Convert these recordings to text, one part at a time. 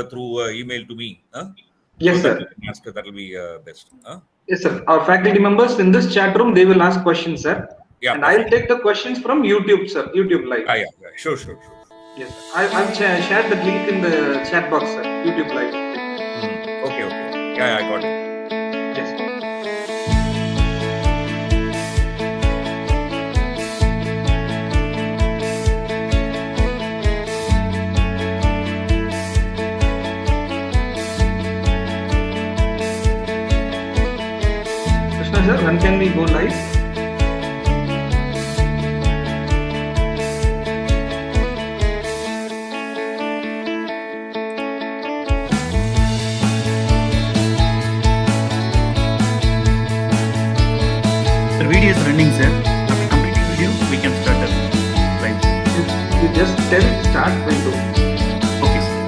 through email to me. Yes, so sir. that you can ask, that will be best. Yes, sir. Our faculty members in this chat room, they will ask questions, sir. Yeah, and I'll take the questions from YouTube, sir. YouTube live. Yeah. Sure. Yes, I've shared the link in the chat box, sir. YouTube live. Okay. Yeah, I got it. Yes. Krishna sir, when can we go live? The video is running, sir. After completing video, we can start the live. You just tell start when to. Okay, sir.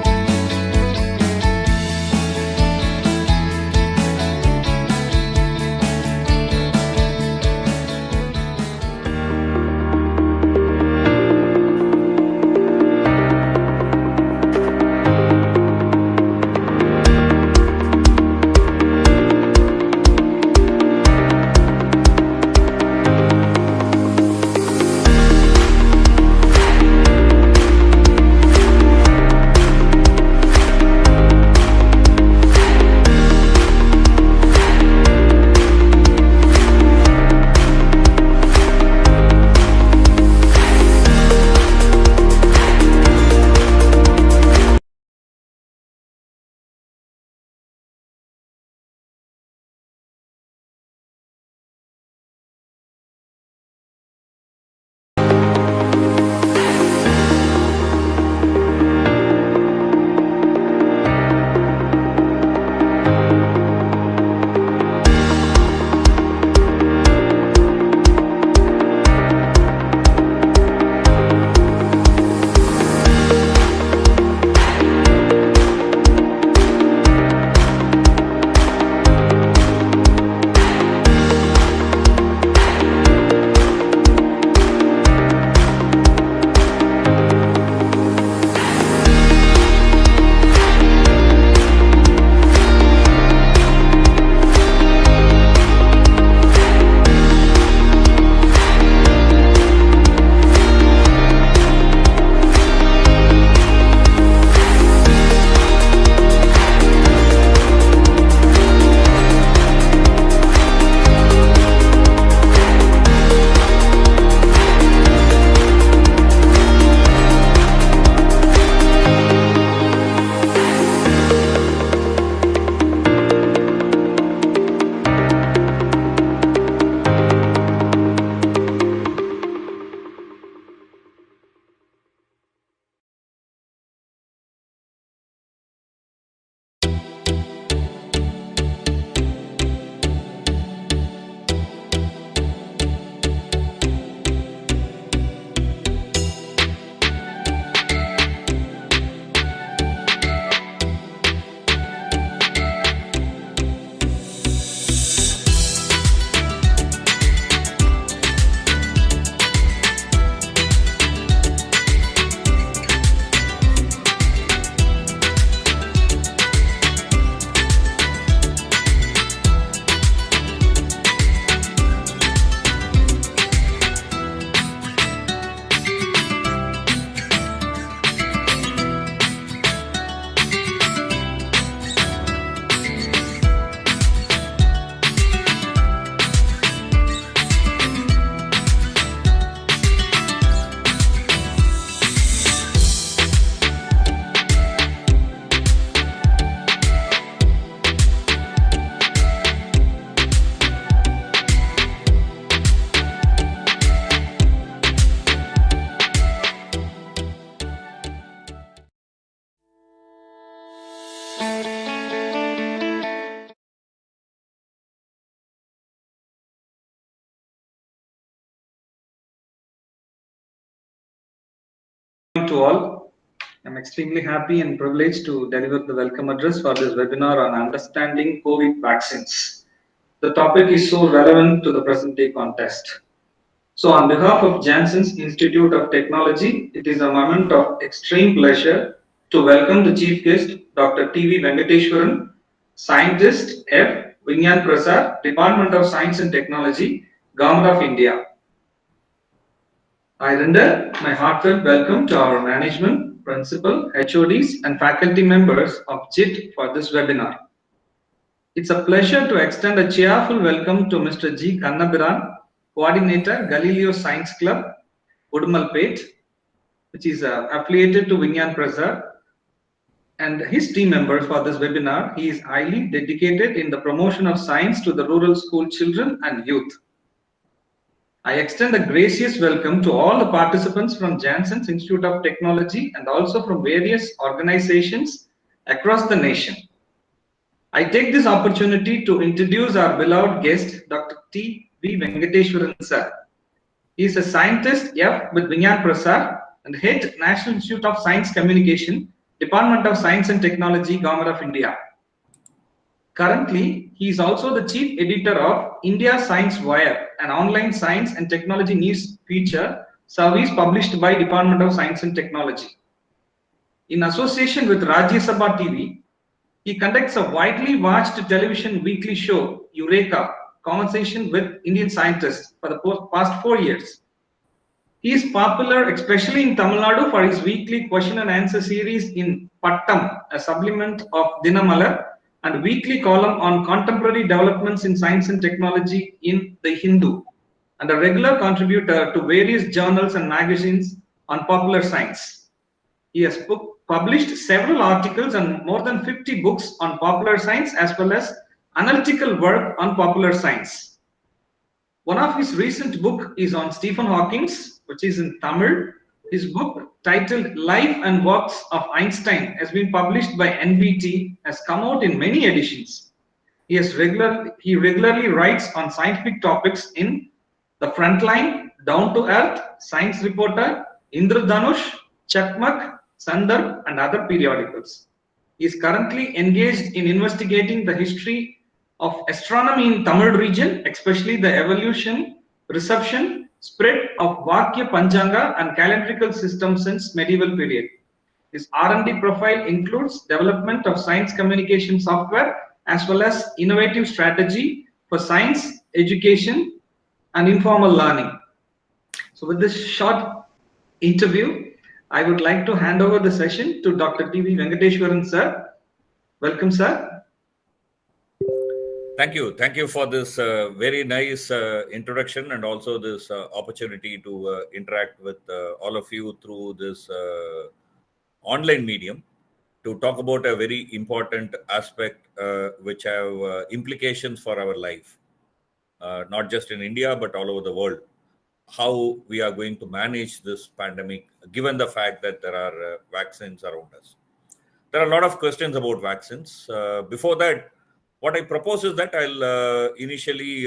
To all, I'm extremely happy and privileged to deliver the welcome address for this webinar on understanding COVID vaccines. The topic is so relevant to the present day context. So on behalf of Janssen's Institute of Technology, it is a moment of extreme pleasure to welcome the chief guest, Dr. T.V. Venkateshwaran, scientist, F. Vigyan Prasad, Department of Science and Technology, Government of India. I render my heartfelt welcome to our management, principal, HODs, and faculty members of JIT for this webinar. It's a pleasure to extend a cheerful welcome to Mr. G. Kannabiran, Coordinator, Galileo Science Club, Udumalpet, which is affiliated to Vigyan Prasad, and his team members for this webinar. He is highly dedicated in the promotion of science to the rural school children and youth. I extend a gracious welcome to all the participants from Jansen's Institute of Technology and also from various organizations across the nation. I take this opportunity to introduce our beloved guest, Dr. T.V. Venkateshwaran sir. He is a scientist F with Vigyan Prasad and head National Institute of Science Communication, Department of Science and Technology, Government of India. Currently, he is also the chief editor of India Science Wire, an online science and technology news feature service published by Department of Science and Technology. In association with Rajya Sabha TV, he conducts a widely watched television weekly show, Eureka, Conversation with Indian Scientists, for the past 4 years. He is popular, especially in Tamil Nadu, for his weekly question and answer series in Pattam, a supplement of Dinamalar, and weekly column on contemporary developments in science and technology in The Hindu, and a regular contributor to various journals and magazines on popular science. He has published several articles and more than 50 books on popular science as well as analytical work on popular science. One of his recent book is on Stephen Hawking, which is in Tamil. His book titled Life and Works of Einstein has been published by NBT, has come out in many editions. He regularly writes on scientific topics in The Frontline, Down to Earth, Science Reporter, Indradhanush, Chakmak, Sandarbh, and other periodicals. He is currently engaged in investigating the history of astronomy in Tamil region, especially the evolution, reception, spread of Vakya Panchanga and calendrical systems since medieval period. His R&D profile includes development of science communication software as well as innovative strategy for science, education, and informal learning. So with this short interview, I would like to hand over the session to Dr. T.V. Venkateshwaran sir. Welcome, sir. Thank you. Thank you for this very nice introduction and also this opportunity to interact with all of you through this online medium to talk about a very important aspect which have implications for our life, not just in India, but all over the world. How we are going to manage this pandemic, given the fact that there are vaccines around us. There are a lot of questions about vaccines. Before that, what I propose is that I'll initially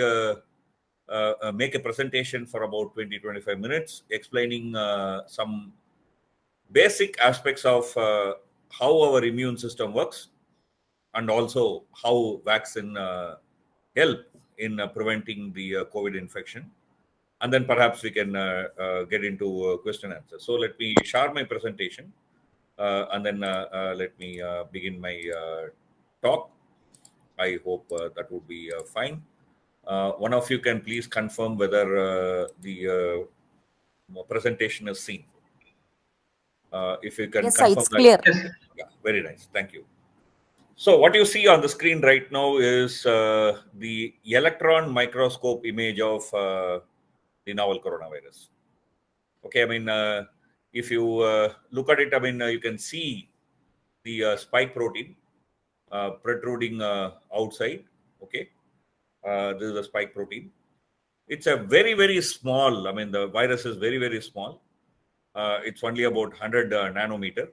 make a presentation for about 20-25 minutes, explaining some basic aspects of how our immune system works and also how vaccine help in preventing the COVID infection. And then perhaps we can get into question and answer. So let me share my presentation and then let me begin my talk. I hope that would be fine. One of you can please confirm whether the presentation is seen. If you can confirm it's clear. Yeah, very nice. Thank you. So what you see on the screen right now is the electron microscope image of the novel coronavirus. Okay, I mean, if you look at it, I mean, you can see the spike protein protruding outside. Okay, this is a spike protein. It's a very, very small, I mean, the virus is very, very small. It's only about 100 nanometer.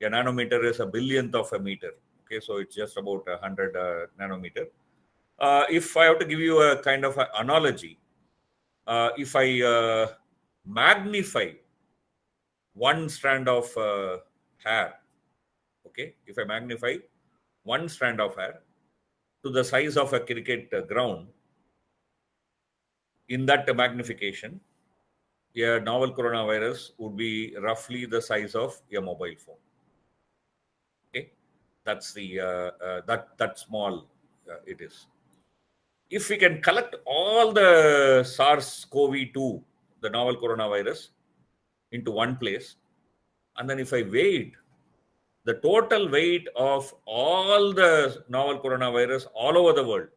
A nanometer is a billionth of a meter. Okay, so it's just about 100 nanometer. If I have to give you a kind of an analogy, if I magnify one strand of hair, okay, if I magnify one strand of hair to the size of a cricket ground, in that magnification, a novel coronavirus would be roughly the size of a mobile phone. That's the that small it is. If we can collect all the SARS-CoV-2, the novel coronavirus, into one place, and then if I weigh it, the total weight of all the novel coronavirus all over the world,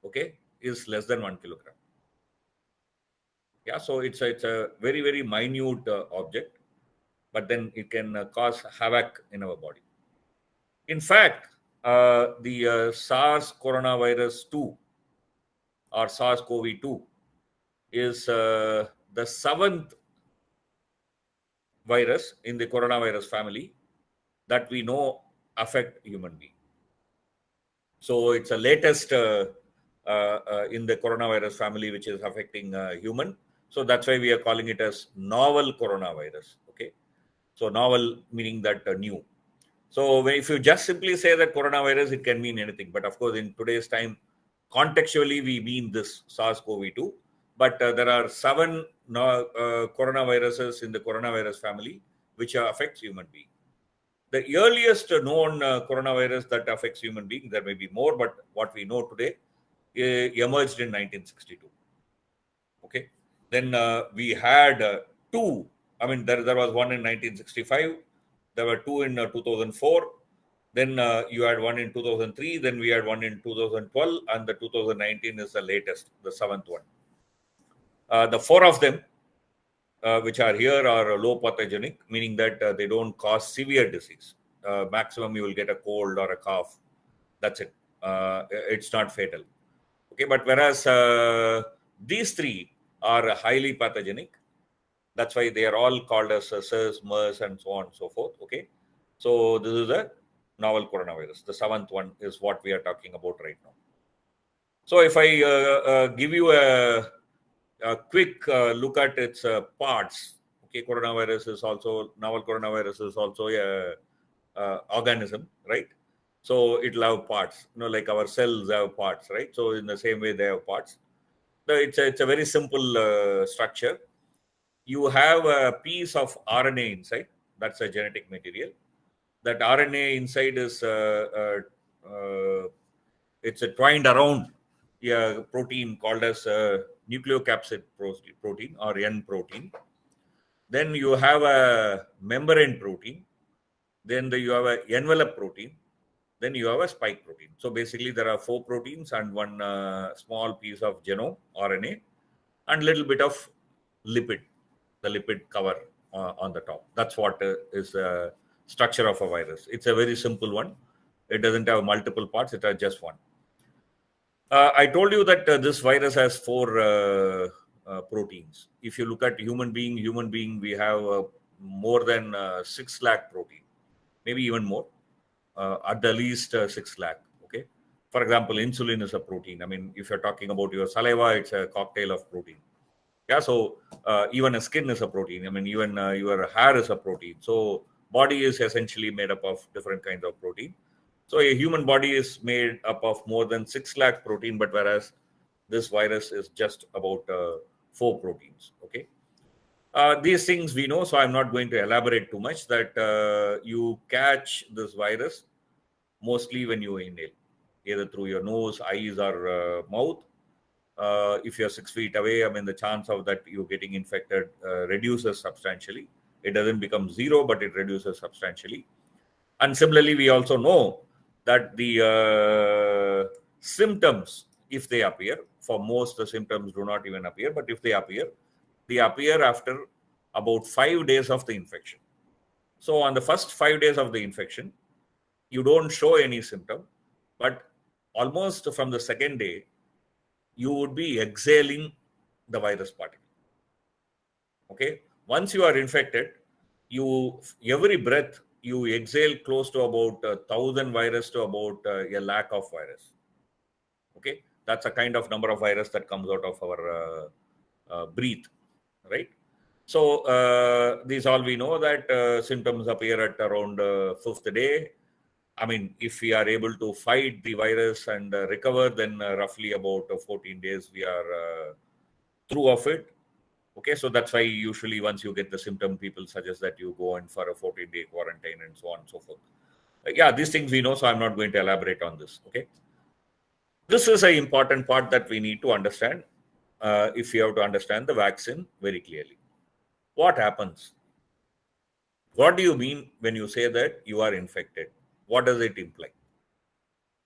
okay, is less than 1 kilogram. Yeah, so it's a very, very minute object, but then it can cause havoc in our body. In fact, the SARS coronavirus 2 or SARS-CoV-2 is the 7th virus in the coronavirus family that we know affect human being. So it's a latest in the coronavirus family which is affecting human. So that's why we are calling it as novel coronavirus. Okay, so novel meaning that new. So if you just simply say that coronavirus, it can mean anything. But of course, in today's time, contextually, we mean this SARS-CoV-2. But there are 7 coronaviruses in the coronavirus family which affects human being. The earliest known coronavirus that affects human being, there may be more, but what we know today emerged in 1962. Okay, then we had 2. I mean, there was one in 1965. There were 2 in 2004. Then you had one in 2003. Then we had one in 2012, and the 2019 is the latest, the 7th one. The 4 of them, which are here, are low pathogenic, meaning that they don't cause severe disease. Maximum you will get a cold or a cough. That's it. It's not fatal. Okay, but whereas these 3 are highly pathogenic. That's why they are all called as SARS, MERS, and so on and so forth. Okay, so this is a novel coronavirus. The 7th one is what we are talking about right now. So if I give you a quick look at its parts, okay, coronavirus is also, novel coronavirus is also a organism, right? So it'll have parts, like our cells have parts, right? So in the same way they have parts. So it's a very simple structure. You have a piece of RNA inside. That's a genetic material. That RNA inside is it's twined around a protein called as nucleocapsid protein or N protein. Then you have a membrane protein. Then you have an envelope protein. Then you have a spike protein. So basically, there are 4 proteins and one small piece of genome RNA and little bit of lipid, the lipid cover on the top. That's what is the structure of a virus. It's a very simple one. It doesn't have multiple parts. It has just one. I told you that this virus has 4 proteins. If you look at human being, we have more than 6 lakh protein, maybe even more, at the least 6 lakh. Okay. For example, insulin is a protein. I mean, if you're talking about your saliva, it's a cocktail of protein. Yeah, so even a skin is a protein. I mean, even your hair is a protein. So body is essentially made up of different kinds of protein. So a human body is made up of more than 6 lakh protein, but whereas this virus is just about 4 proteins. Okay, these things we know, so I'm not going to elaborate too much. That you catch this virus mostly when you inhale, either through your nose, eyes, or mouth. If you're 6 feet away, I mean, the chance of that you getting infected reduces substantially. It doesn't become 0, but it reduces substantially. And similarly, we also know that the symptoms, if they appear, for most the symptoms do not even appear, but if they appear after about 5 days of the infection. So on the first 5 days of the infection, you don't show any symptom, but almost from the second day, you would be exhaling the virus particle. Okay. Once you are infected, every breath you exhale close to about 1,000 virus to about a lakh of virus. Okay, that's a kind of number of virus that comes out of our breath, right? So these all we know that symptoms appear at around 5th day. I mean, if we are able to fight the virus and recover, then roughly about 14 days we are through of it. Okay, so that's why usually once you get the symptom, people suggest that you go in for a 14-day quarantine and so on and so forth. Yeah, these things we know, so I'm not going to elaborate on this. Okay. This is an important part that we need to understand if you have to understand the vaccine very clearly. What happens? What do you mean when you say that you are infected? What does it imply?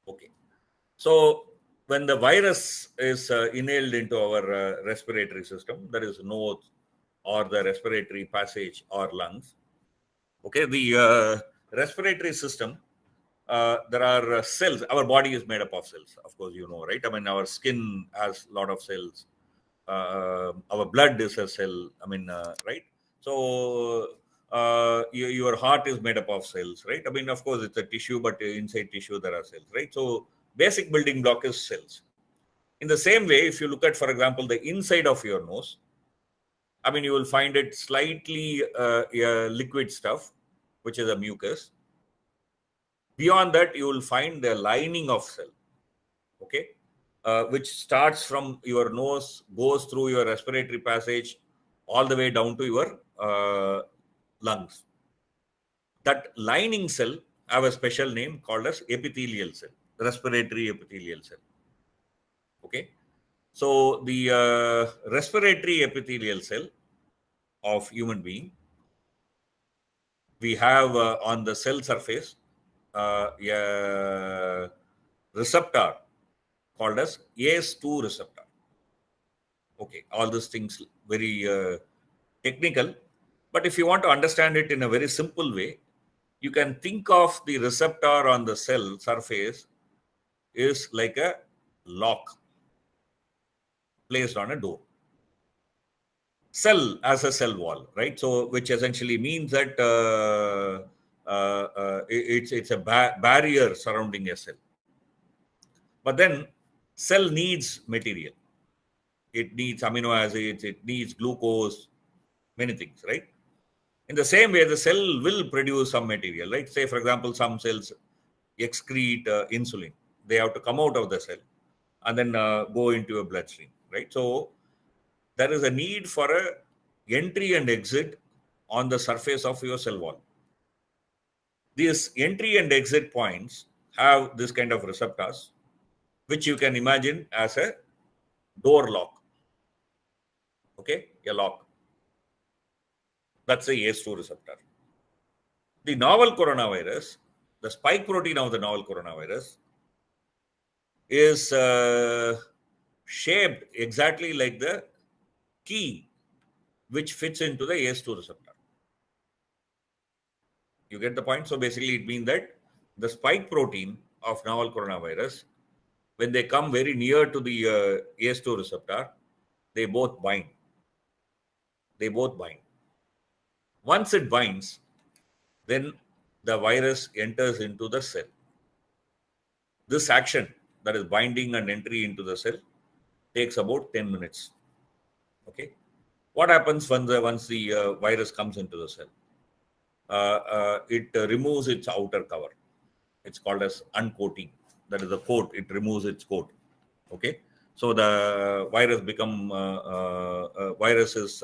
Okay. So when the virus is inhaled into our respiratory system, there is nose or the respiratory passage or lungs. Okay, the respiratory system, there are cells. Our body is made up of cells, of course, you know, right? I mean, our skin has a lot of cells. Our blood is a cell. I mean, right? So your heart is made up of cells, right? I mean, of course, it's a tissue, but inside tissue there are cells, right? So basic building block is cells. In the same way, if you look at, for example, the inside of your nose, I mean, you will find it slightly liquid stuff, which is a mucus. Beyond that, you will find the lining of cell, okay, which starts from your nose, goes through your respiratory passage, all the way down to your lungs. That lining cell have a special name called as epithelial cell, respiratory epithelial cell. Okay, so the respiratory epithelial cell of human being, we have on the cell surface a receptor called as ACE2 receptor. Okay, all these things very technical, but if you want to understand it in a very simple way, you can think of the receptor on the cell surface is like a lock placed on a door. Cell as a cell wall, right? So, which essentially means that it's a barrier surrounding a cell. But then, cell needs material. It needs amino acids. It needs glucose. Many things, right? In the same way, the cell will produce some material, right? Say, for example, some cells excrete insulin. They have to come out of the cell and then go into a bloodstream, right? So there is a need for a entry and exit on the surface of your cell wall. These entry and exit points have this kind of receptors, which you can imagine as a door lock. Okay, a lock. That's the ACE2 receptor. The novel coronavirus, the spike protein of the novel coronavirus, is shaped exactly like the key which fits into the ACE2 receptor. You get the point? So basically it means that the spike protein of novel coronavirus, when they come very near to the ACE2 receptor, they both bind. They both bind. Once it binds, then the virus enters into the cell. This action, that is binding and entry into the cell, takes about 10 minutes. Okay. What happens once the virus comes into the cell? It removes its outer cover. It's called as uncoating. That is the coat. It removes its coat. Okay. So the virus is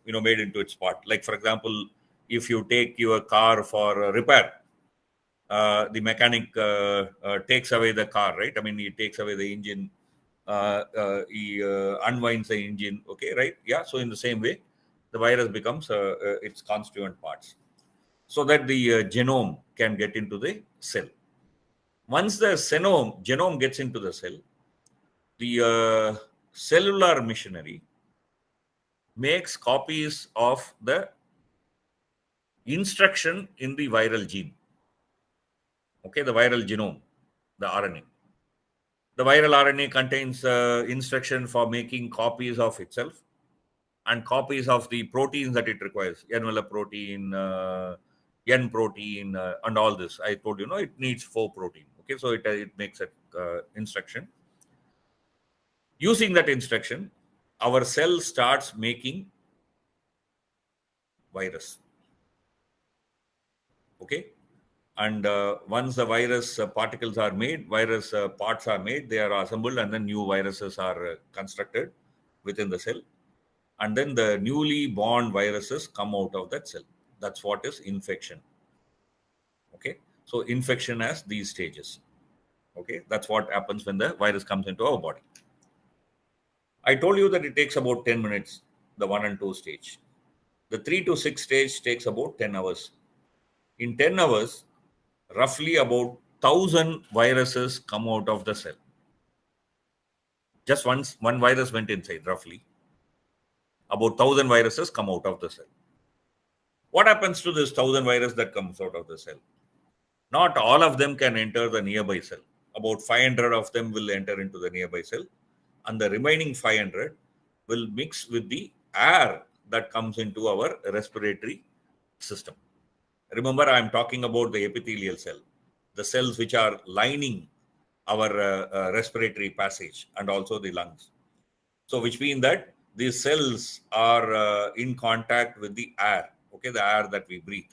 made into its part. Like, for example, if you take your car for repair, the mechanic takes away the car, right? I mean, he takes away the engine, he unwinds the engine, okay, right? Yeah, so in the same way, the virus becomes its constituent parts so that the genome can get into the cell. Once the genome gets into the cell, the cellular machinery makes copies of the instruction in the viral gene. Okay, the viral genome, the RNA. The viral RNA contains instruction for making copies of itself and copies of the proteins that it requires, envelope protein, N protein, and all this. I told you, it needs 4 protein. Okay, so it makes an instruction. Using that instruction, our cell starts making virus. Okay. And once the virus particles are made, virus parts are made, they are assembled, and then new viruses are constructed within the cell. And then the newly born viruses come out of that cell. That's what is infection. Okay, so infection has these stages. Okay, that's what happens when the virus comes into our body. I told you that it takes about 10 minutes, the 1 and 2 stage. The 3 to 6 stage takes about 10 hours. In 10 hours, roughly about 1,000 viruses come out of the cell. Just once one virus went inside, roughly. About 1,000 viruses come out of the cell. What happens to this 1,000 virus that comes out of the cell? Not all of them can enter the nearby cell. About 500 of them will enter into the nearby cell, and the remaining 500 will mix with the air that comes into our respiratory system. Remember, I am talking about the epithelial cell, the cells which are lining our respiratory passage and also the lungs. So, which means that these cells are in contact with the air, okay, the air that we breathe.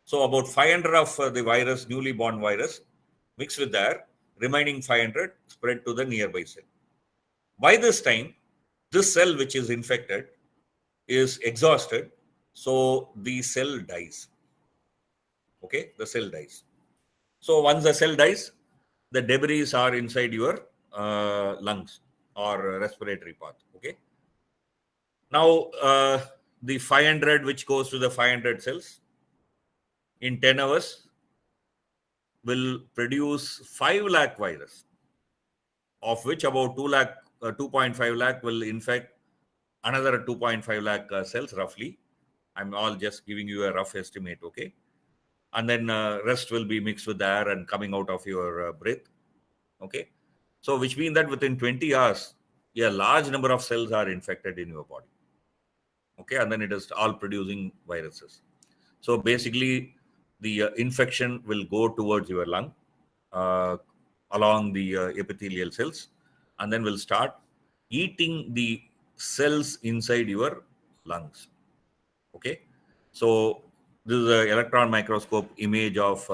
So, about 500 of the virus, newly born virus, mixed with the air, remaining 500 spread to the nearby cell. By this time, this cell which is infected is exhausted, so the cell dies. Okay, the cell dies. So once the cell dies, the debris are inside your lungs or respiratory path. Okay. Now the 500 which goes to the 500 cells in 10 hours will produce 5 lakh virus, of which about 2.5 lakh will infect another 2.5 lakh cells roughly. I'm all just giving you a rough estimate. Okay. And then rest will be mixed with the air and coming out of your breath. Okay, so which means that within 20 hours, a large number of cells are infected in your body. Okay, and then it is all producing viruses. So basically, the infection will go towards your lung along the epithelial cells, and then will start eating the cells inside your lungs. Okay, so this is an electron microscope image of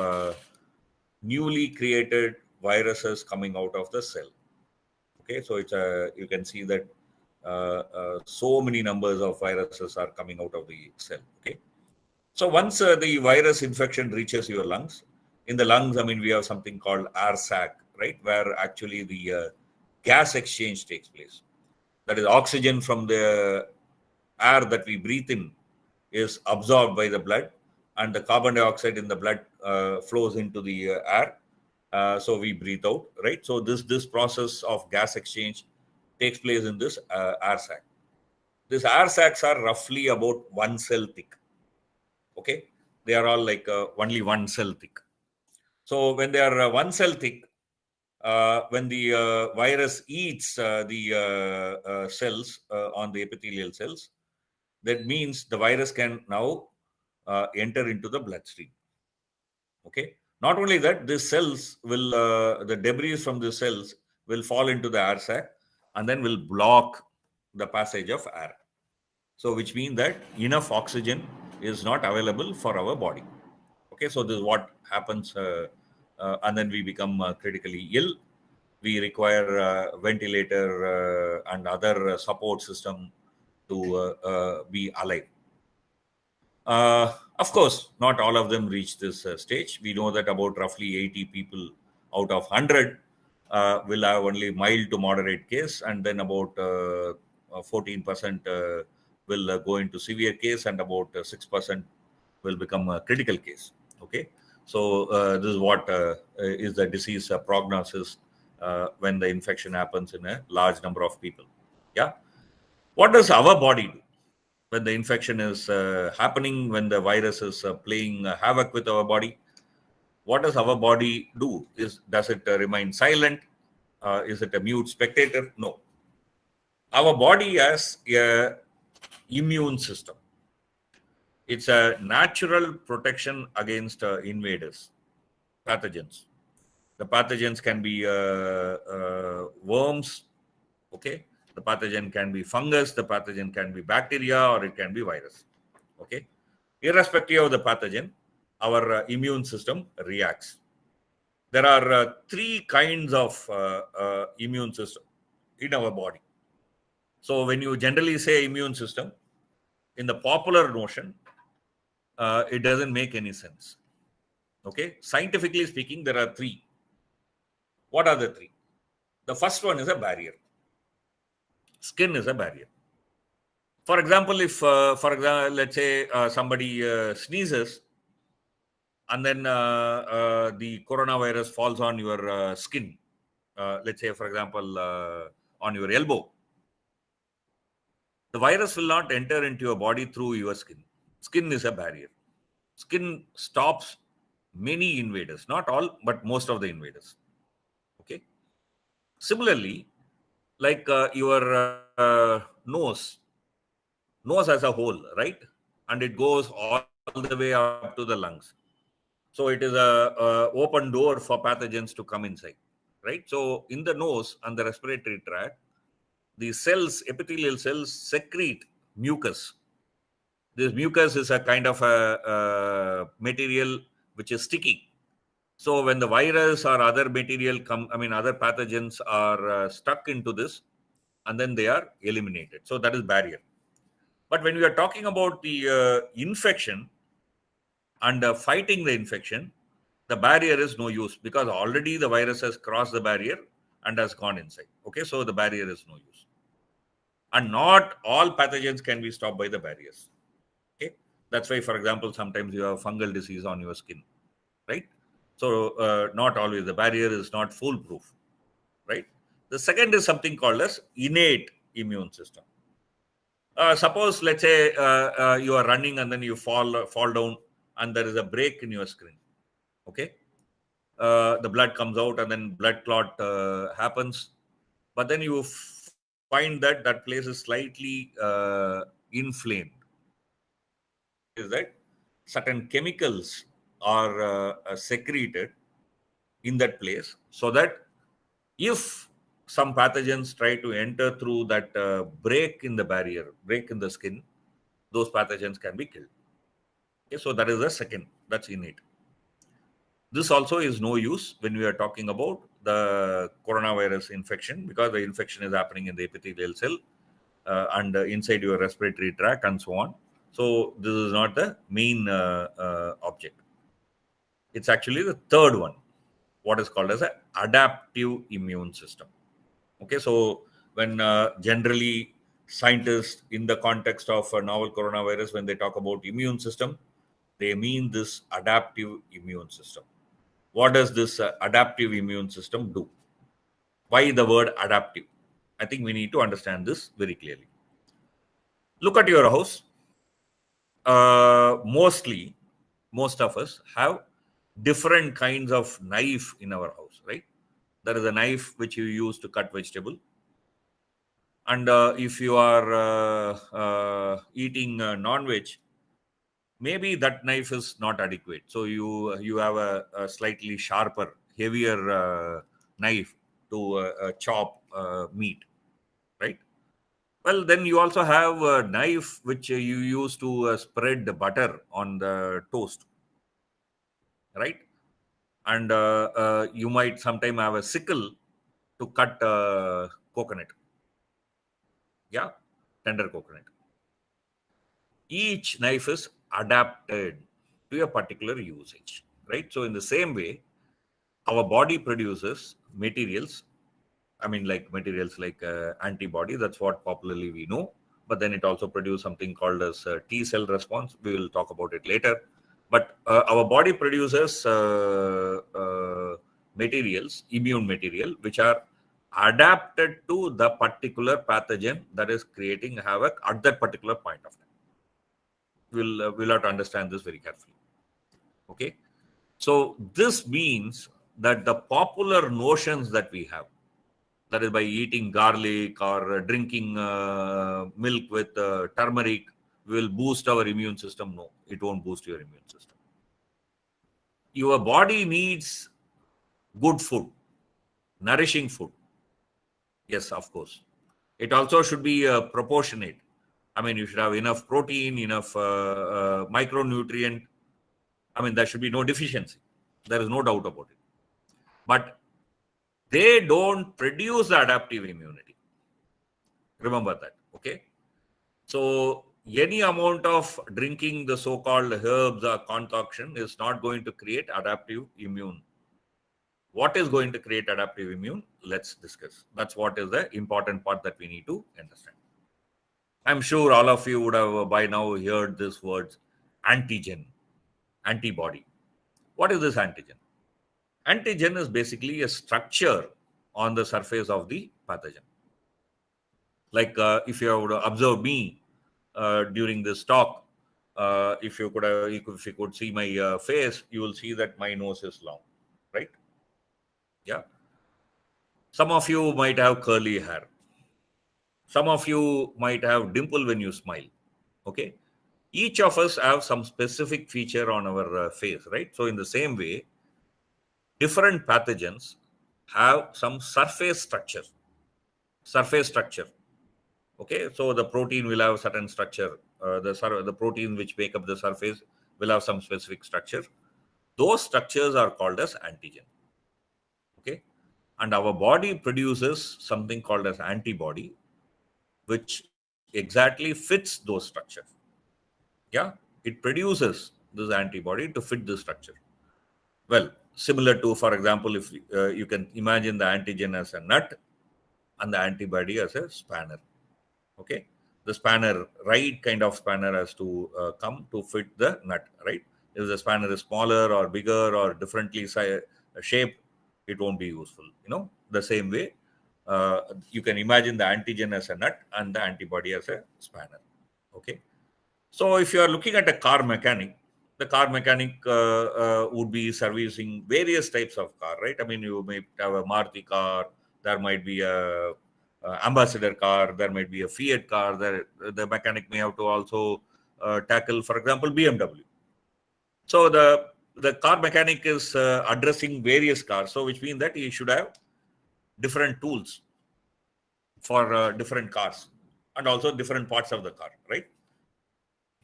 newly created viruses coming out of the cell. Okay, so it's you can see that so many numbers of viruses are coming out of the cell. Okay, so once the virus infection reaches your lungs, in the lungs, I mean, we have something called air sac, right, where actually the gas exchange takes place. That is, oxygen from the air that we breathe in is absorbed by the blood, and the carbon dioxide in the blood flows into the air. So we breathe out, right? So this process of gas exchange takes place in this air sac. These air sacs are roughly about 1 cell thick. Okay, they are all like only 1 cell thick. So when they are 1 cell thick, when the virus eats the cells on the epithelial cells, that means the virus can now enter into the bloodstream. Okay. Not only that, these cells will, the debris from the cells will fall into the air sac and then will block the passage of air. So, which means that enough oxygen is not available for our body. Okay. So, this is what happens, and then we become critically ill. We require ventilator and other support system to be alive. Of course, not all of them reach this stage. We know that about roughly 80 people out of 100 will have only mild to moderate case, and then about 14% will go into severe case, and about 6% will become a critical case. Okay, so this is what is the disease prognosis when the infection happens in a large number of people. Yeah, what does our body do when the infection is happening, when the virus is playing havoc with our body? What does our body do? Does it remain silent? Is it a mute spectator? No. Our body has a immune system. It's a natural protection against invaders, pathogens. The pathogens can be worms, okay? The pathogen can be fungus, the pathogen can be bacteria, or it can be virus, okay? Irrespective of the pathogen, our immune system reacts. There are 3 kinds of immune system in our body. So when you generally say immune system, in the popular notion, it doesn't make any sense. Okay, scientifically speaking, there are three. What are the three? The first one is a barrier. Skin is a barrier. For example, if, let's say somebody sneezes and then the coronavirus falls on your skin, let's say, for example, on your elbow, the virus will not enter into your body through your skin. Skin is a barrier. Skin stops many invaders, not all, but most of the invaders. Okay. Similarly, like your nose as a whole, right? And it goes all the way up to the lungs. So it is a open door for pathogens to come inside, right? So in the nose and the respiratory tract, the cells, epithelial cells, secrete mucus. This mucus is a kind of a material which is sticky. So when the virus or other material other pathogens are stuck into this, and then they are eliminated. So that is barrier. But when we are talking about the infection and fighting the infection, the barrier is no use because already the virus has crossed the barrier and has gone inside. Okay, so the barrier is no use. And not all pathogens can be stopped by the barriers. Okay, that's why, for example, sometimes you have fungal disease on your skin, right? So not always. The barrier is not foolproof, right? The second is something called as innate immune system. Suppose, let's say you are running and then you fall down and there is a break in your screen. Okay, the blood comes out and then blood clot happens, but then you find that that place is slightly inflamed. Is that certain chemicals are secreted in that place, so that if some pathogens try to enter through that break in the barrier, break in the skin, those pathogens can be killed. Okay, so that is the second, that's innate. This also is no use when we are talking about the coronavirus infection, because the infection is happening in the epithelial cell and inside your respiratory tract and so on. So this is not the main object. It's actually the third one, what is called as an adaptive immune system. Okay, so when generally scientists in the context of a novel coronavirus, when they talk about immune system, they mean this adaptive immune system. What does this adaptive immune system do? Why the word adaptive? I think we need to understand this very clearly. Look at your house. Most of us have different kinds of knife in our house, right? There is a knife which you use to cut vegetable. And if you are eating non-veg, maybe that knife is not adequate. So you have a slightly sharper, heavier knife to chop meat, right? Well, then you also have a knife which you use to spread the butter on the toast, right? And you might sometime have a sickle to cut coconut. Yeah, tender coconut. Each knife is adapted to a particular usage, right? So in the same way, our body produces materials. I mean, like materials like antibody, that's what popularly we know. But then it also produces something called as T cell response. We will talk about it later. But our body produces materials, immune material, which are adapted to the particular pathogen that is creating havoc at that particular point of time. We'll have to understand this very carefully. Okay. So this means that the popular notions that we have, that is by eating garlic or drinking milk with turmeric, will boost our immune system. No, it won't boost your immune system. Your body needs good food, nourishing food. Yes, of course. It also should be proportionate. I mean, you should have enough protein, enough micronutrient. I mean, there should be no deficiency. There is no doubt about it. But they don't produce the adaptive immunity. Remember that, okay? So any amount of drinking the so-called herbs or concoction is not going to create adaptive immune. What is going to create adaptive immune? Let's discuss. That's what is the important part that we need to understand. I'm sure all of you would have by now heard this word antigen, antibody. What is this antigen? Antigen is basically a structure on the surface of the pathogen. Like if you would observe me during this talk, if you could see my face, you will see that my nose is long, right? Yeah. Some of you might have curly hair. Some of you might have dimple when you smile. Okay. Each of us have some specific feature on our face, right? So in the same way, different pathogens have some surface structure. Okay, so the protein will have certain structure. The protein which make up the surface will have some specific structure. Those structures are called as antigen. Okay, and our body produces something called as antibody, which exactly fits those structures. Yeah, it produces this antibody to fit the structure. Well, similar to, for example, if you can imagine the antigen as a nut and the antibody as a spanner. Okay, the spanner, right kind of spanner has to come to fit the nut, right? If the spanner is smaller or bigger or differently shaped, it won't be useful. The same way, you can imagine the antigen as a nut and the antibody as a spanner. Okay, so if you are looking at a car mechanic, the car mechanic would be servicing various types of car, right? I mean, you may have a Maruti car, there might be a ambassador car, there might be a Fiat car, the mechanic may have to also tackle, for example, BMW. So the car mechanic is addressing various cars, so which means that he should have different tools for different cars and also different parts of the car, right?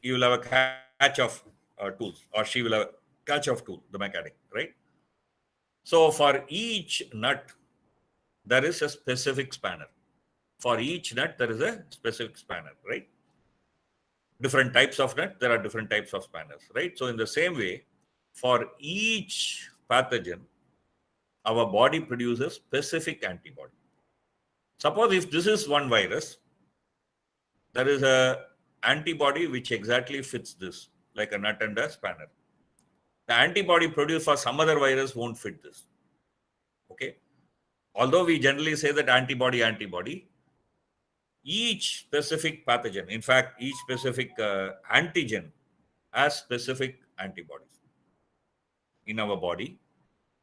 You will have a catch of tools, or she will have a catch of tool, the mechanic, right? So for each nut, there is a specific spanner. For each nut, there is a specific spanner, right? Different types of nut, there are different types of spanners, right? So in the same way, for each pathogen, our body produces specific antibody. Suppose if this is one virus, there is a antibody which exactly fits this, like a nut and a spanner. The antibody produced for some other virus won't fit this. Okay. Although we generally say that antibody, each specific pathogen, in fact, each specific antigen has specific antibodies. In our body,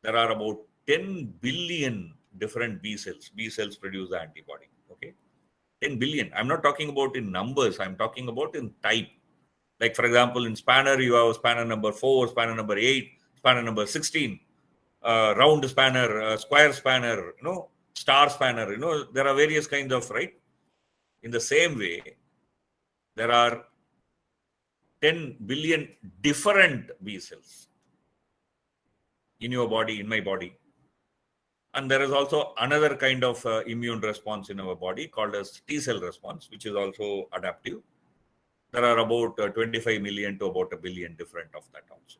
there are about 10 billion different B cells. B cells produce the antibody. Okay. 10 billion. I'm not talking about in numbers. I'm talking about in type. Like, for example, in spanner, you have spanner number 4, spanner number 8, spanner number 16, round spanner, square spanner, star spanner, there are various kinds of, right? In the same way, there are 10 billion different B cells in your body, in my body. And there is also another kind of immune response in our body called as T cell response, which is also adaptive. There are about 25 million to about a billion different of that also.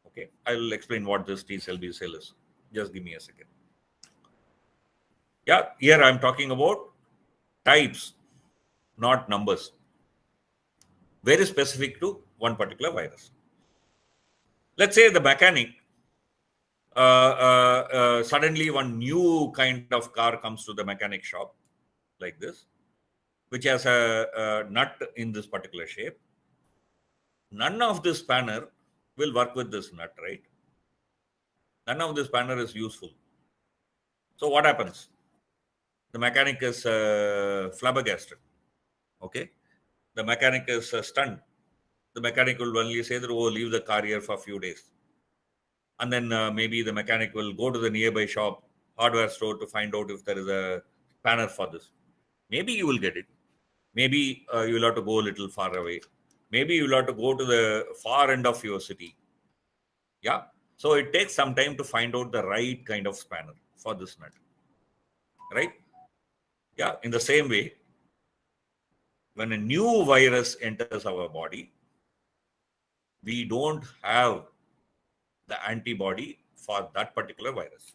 Okay, I will explain what this T cell, B cell is. Just give me a second. Yeah, here I'm talking about types, not numbers. Very specific to one particular virus. Let's say the mechanic, suddenly one new kind of car comes to the mechanic shop like this, which has a nut in this particular shape. None of this spanner will work with this nut, right? None of this spanner is useful. So what happens? The mechanic is flabbergasted. Okay? The mechanic is stunned. The mechanic will only say that, oh, leave the car here for a few days. And then maybe the mechanic will go to the nearby shop, hardware store, to find out if there is a spanner for this. Maybe you will get it. Maybe you will have to go a little far away. Maybe you will have to go to the far end of your city. Yeah. So it takes some time to find out the right kind of spanner for this nut. Right? Yeah. In the same way, when a new virus enters our body, we don't have the antibody for that particular virus.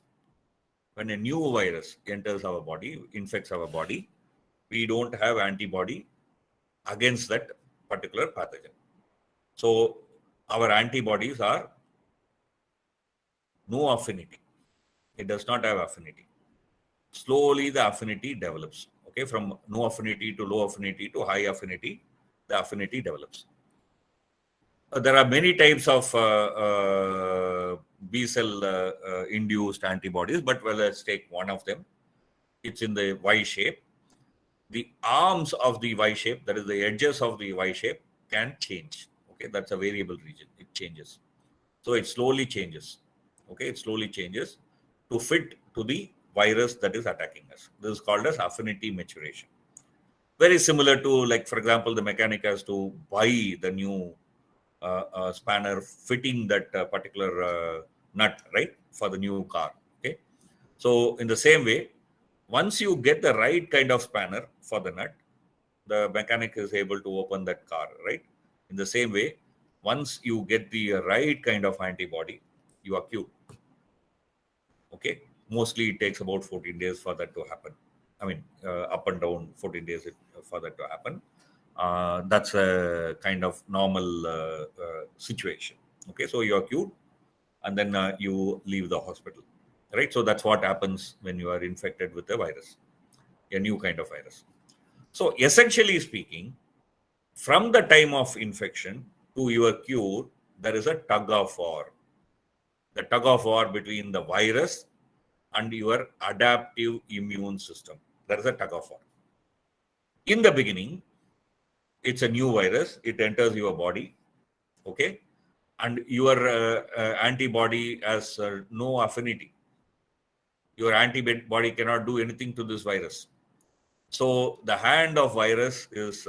When a new virus enters our body, infects our body, we don't have antibody against that particular pathogen. So our antibodies are no affinity. It does not have affinity. Slowly the affinity develops. Okay, from no affinity to low affinity to high affinity, the affinity develops. There are many types of B cell induced antibodies, but well, let's take one of them. It's in the Y shape. The arms of the Y shape, that is the edges of the Y shape, can change. Okay, that's a variable region. It changes. So it slowly changes. Okay, it slowly changes to fit to the virus that is attacking us. This is called as affinity maturation. Very similar to, like, for example, the mechanic has to buy the new spanner fitting that particular nut, right, for the new car. Okay, so in the same way, once you get the right kind of spanner for the nut, the mechanic is able to open that car, right? In the same way, once you get the right kind of antibody, you are cured. Okay, mostly it takes about 14 days for that to happen. I mean, up and down 14 days for that to happen. That's a kind of normal situation. Okay, so you are cured and then you leave the hospital, right? So that's what happens when you are infected with a virus, a new kind of virus. So essentially speaking, from the time of infection to your cure, there is a tug of war. The tug of war between the virus and your adaptive immune system. There is a tug of war. In the beginning, it's a new virus. It enters your body, okay? And your antibody has no affinity. Your antibody cannot do anything to this virus. So the hand of virus is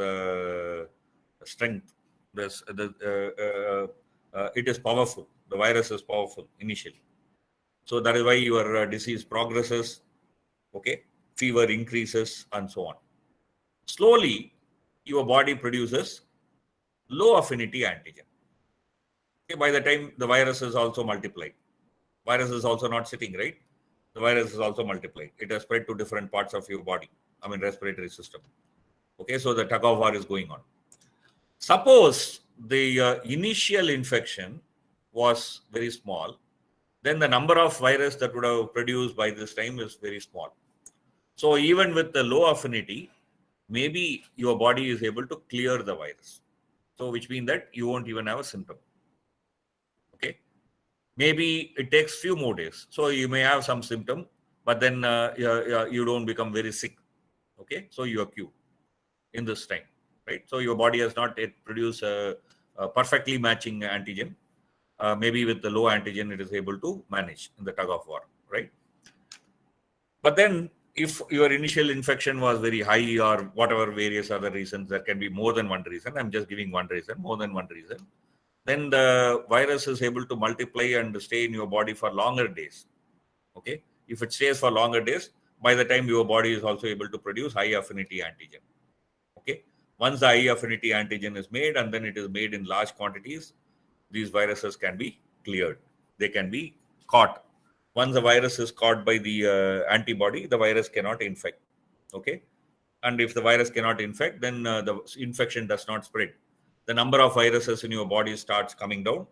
strength. It is powerful. The virus is powerful initially. So that is why your disease progresses, okay? Fever increases and so on. Slowly, your body produces low affinity antigen. Okay, by the time the virus is also multiplied. Virus is also not sitting, right? The virus is also multiplied. It has spread to different parts of your body, I mean respiratory system. Okay, so the tug of war is going on. Suppose the initial infection was very small, then the number of virus that would have produced by this time is very small. So even with the low affinity, maybe your body is able to clear the virus. So which means that you won't even have a symptom. Okay. Maybe it takes few more days. So you may have some symptom, but then you don't become very sick. Okay. So you are cured in this time, right? So your body has not yet produced a perfectly matching antigen. Maybe with the low antigen, it is able to manage in the tug of war, right? But then if your initial infection was very high or whatever various other reasons, there can be more than one reason. I'm just giving one reason, more than one reason. Then the virus is able to multiply and stay in your body for longer days. Okay. If it stays for longer days, by the time your body is also able to produce high affinity antigen. Okay. Once the high affinity antigen is made and then it is made in large quantities, these viruses can be cleared. They can be caught. Once the virus is caught by the antibody, the virus cannot infect. Okay. And if the virus cannot infect, then the infection does not spread. The number of viruses in your body starts coming down.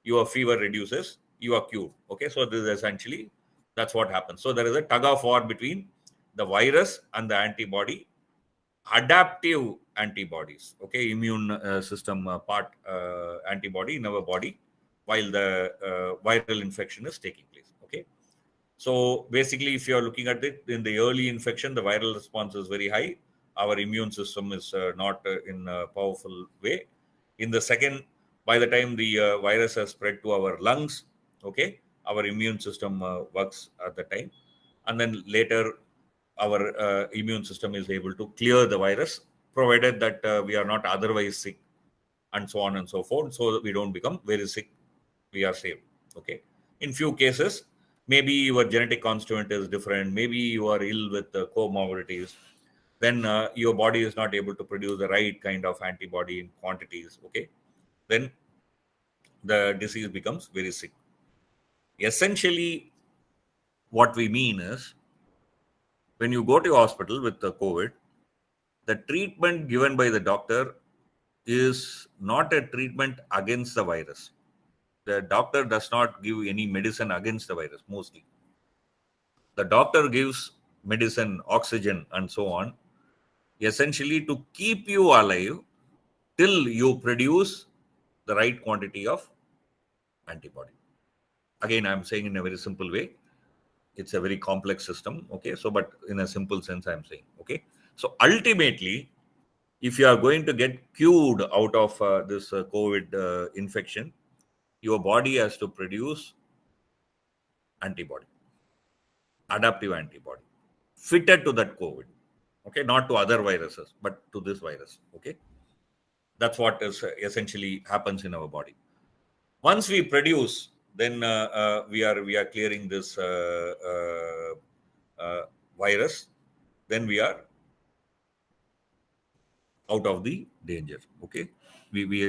Your fever reduces. You are cured. Okay. So this is essentially, that's what happens. So there is a tug of war between the virus and the antibody. Adaptive antibodies, okay, immune system part antibody in our body while the viral infection is taking place. Okay, so basically, if you are looking at it in the early infection, the viral response is very high. Our immune system is not in a powerful way. In the second, by the time the virus has spread to our lungs, okay, our immune system works at the time, and then later our immune system is able to clear the virus, provided that we are not otherwise sick, and so on and so forth, so that we don't become very sick, we are safe. Okay. In few cases, maybe your genetic constituent is different, maybe you are ill with comorbidities, then your body is not able to produce the right kind of antibody in quantities, okay, then the disease becomes very sick. Essentially, what we mean is, when you go to hospital with the COVID, the treatment given by the doctor is not a treatment against the virus. The doctor does not give any medicine against the virus mostly. The doctor gives medicine, oxygen, and so on, essentially to keep you alive till you produce the right quantity of antibody. Again, I'm saying in a very simple way. It's a very complex system, okay? So, but in a simple sense, I'm saying, okay? So, ultimately, if you are going to get cured out of this COVID infection, your body has to produce antibody, adaptive antibody, fitted to that COVID, okay? Not to other viruses, but to this virus, okay? That's what is essentially happens in our body. Once we produce, then we are clearing this virus, then we are out of the danger, okay? We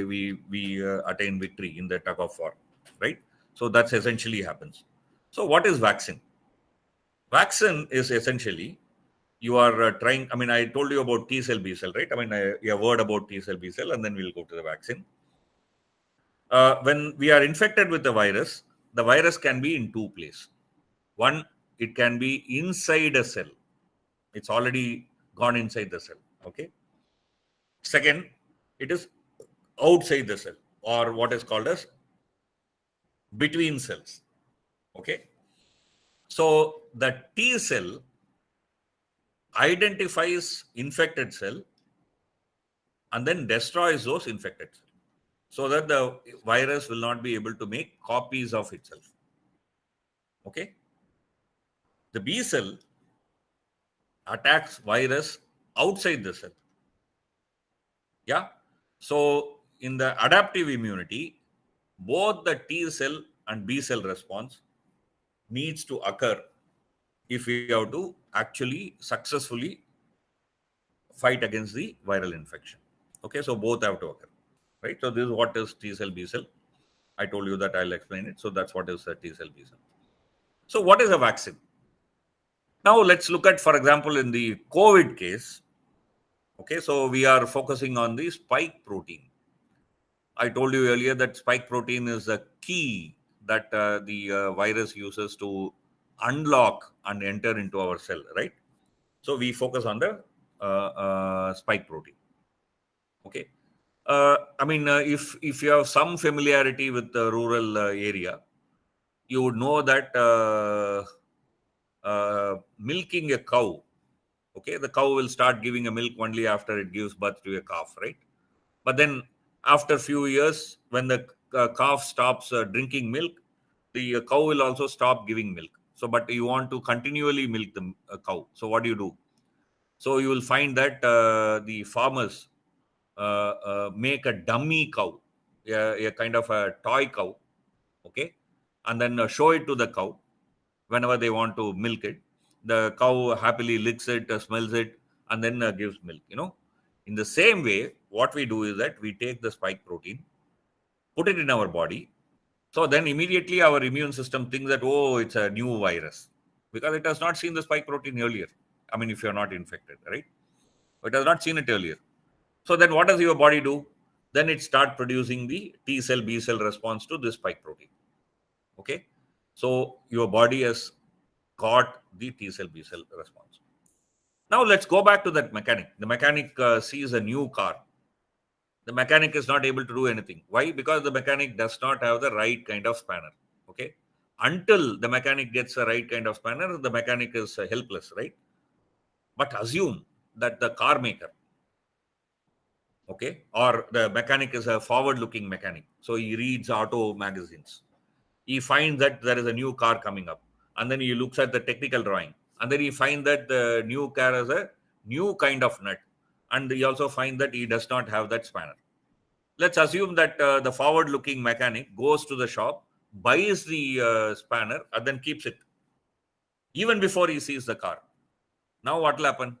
attain victory in the tug of war, right? So that's essentially happens. So what is vaccine? Vaccine is essentially, you are trying, I mean, I told you about T cell, B cell, right? I mean, a word about T cell, B cell, and then we'll go to the vaccine. When we are infected with the virus can be in two places. One, it can be inside a cell. It's already gone inside the cell, okay? Second, it is outside the cell, or what is called as between cells, okay? So the T cell identifies infected cell and then destroys those infected cells, so that the virus will not be able to make copies of itself, okay? The B cell attacks virus outside the cell. Yeah. So in the adaptive immunity, both the T cell and B cell response needs to occur if we have to actually successfully fight against the viral infection. Okay, so both have to occur, right? So this is what is T cell, B cell. I told you that, I'll explain it. So that's what is a T cell, B cell. So what is a vaccine? Now let's look at, for example, in the COVID case. Okay, so we are focusing on the spike protein. I told you earlier that spike protein is a key that the virus uses to unlock and enter into our cell, right? So we focus on the spike protein. Okay. I mean, if you have some familiarity with the rural area, you would know that milking a cow, okay, the cow will start giving a milk only after it gives birth to a calf, right? But then after a few years, when the calf stops drinking milk, the cow will also stop giving milk. So, but you want to continually milk the cow. So what do you do? So you will find that the farmers make a dummy cow, a kind of a toy cow, okay, and then show it to the cow whenever they want to milk it. The cow happily licks it, smells it, and then gives milk, you know. In the same way, what we do is that we take the spike protein, put it in our body. So then immediately our immune system thinks that, oh, it's a new virus, because it has not seen the spike protein earlier. I mean, if you're not infected, right? It has not seen it earlier. So then what does your body do? Then it starts producing the T cell, B cell response to this spike protein. Okay. So your body has got the T cell, B cell response. Now let's go back to that mechanic. The mechanic sees a new car. The mechanic is not able to do anything. Why? Because the mechanic does not have the right kind of spanner. Okay. Until the mechanic gets the right kind of spanner, the mechanic is helpless, right? But assume that the car maker, okay, or the mechanic is a forward-looking mechanic. So he reads auto magazines. He finds that there is a new car coming up, and then he looks at the technical drawing, and then he finds that the new car has a new kind of nut, and he also finds that he does not have that spanner. Let's assume that the forward-looking mechanic goes to the shop, buys the spanner, and then keeps it even before he sees the car. Now what will happen?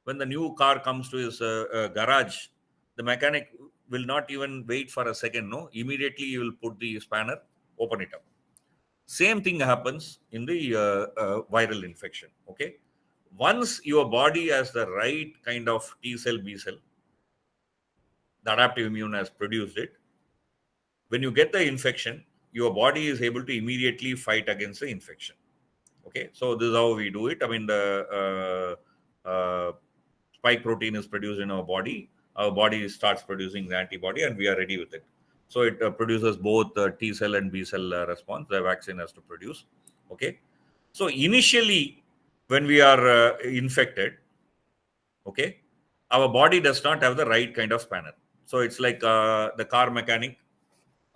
when the new car comes to his garage, the mechanic will not even wait for a second. No, immediately you will put the spanner, open it up. Same thing happens in the viral infection. Okay, once your body has the right kind of T cell, B cell, the adaptive immune has produced it. When you get the infection, your body is able to immediately fight against the infection. Okay, so this is how we do it. I mean, the spike protein is produced in our body. Our body starts producing the antibody, and we are ready with it. So it produces both T cell and B cell response. The vaccine has to produce. Okay, so initially, when we are infected, okay, our body does not have the right kind of spanner. So it's like the car mechanic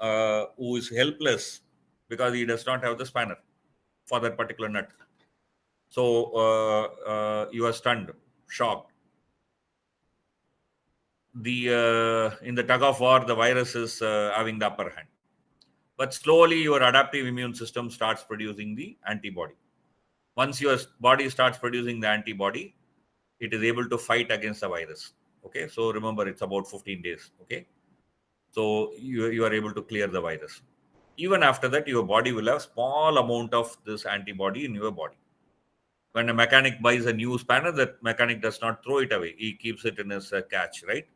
who is helpless because he does not have the spanner for that particular nut. So you are stunned, shocked. In the tug of war, the virus is having the upper hand. But slowly your adaptive immune system starts producing the antibody. Once your body starts producing the antibody, it is able to fight against the virus. Okay, so remember, it's about 15 days. Okay, so you are able to clear the virus. Even after that, your body will have small amount of this antibody in your body. When a mechanic buys a new spanner, that mechanic does not throw it away. He keeps it in his catch, right?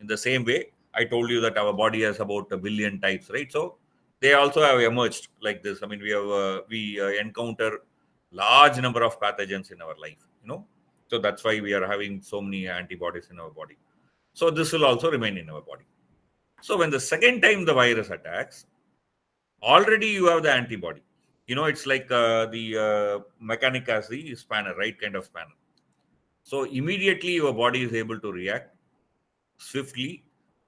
In the same way, I told you that our body has about 1 billion types, right? So they also have emerged like this. I mean, we encounter large number of pathogens in our life, you know. So that's why we are having so many antibodies in our body. So this will also remain in our body. So when the second time the virus attacks, already you have the antibody. You know, it's like the mechanic has the spanner, right kind of spanner. So immediately your body is able to react swiftly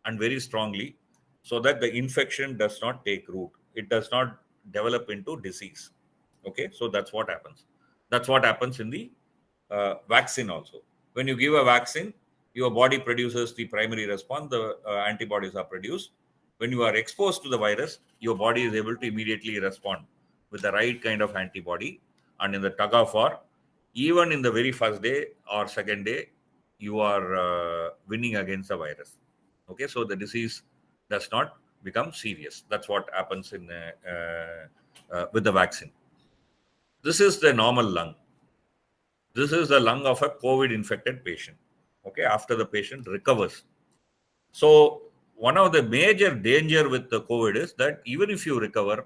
and very strongly so that the infection does not take root. It does not develop into disease. Okay, so that's what happens. That's what happens in the vaccine also. When you give a vaccine, your body produces the primary response, the antibodies are produced. When you are exposed to the virus, your body is able to immediately respond with the right kind of antibody. And in the tug of war, even in the very first day or second day, you are winning against the virus. Okay, so the disease does not become serious. That's what happens in with the vaccine. This is the normal lung. This is the lung of a COVID-infected patient. Okay, after the patient recovers. So one of the major danger with the COVID is that even if you recover,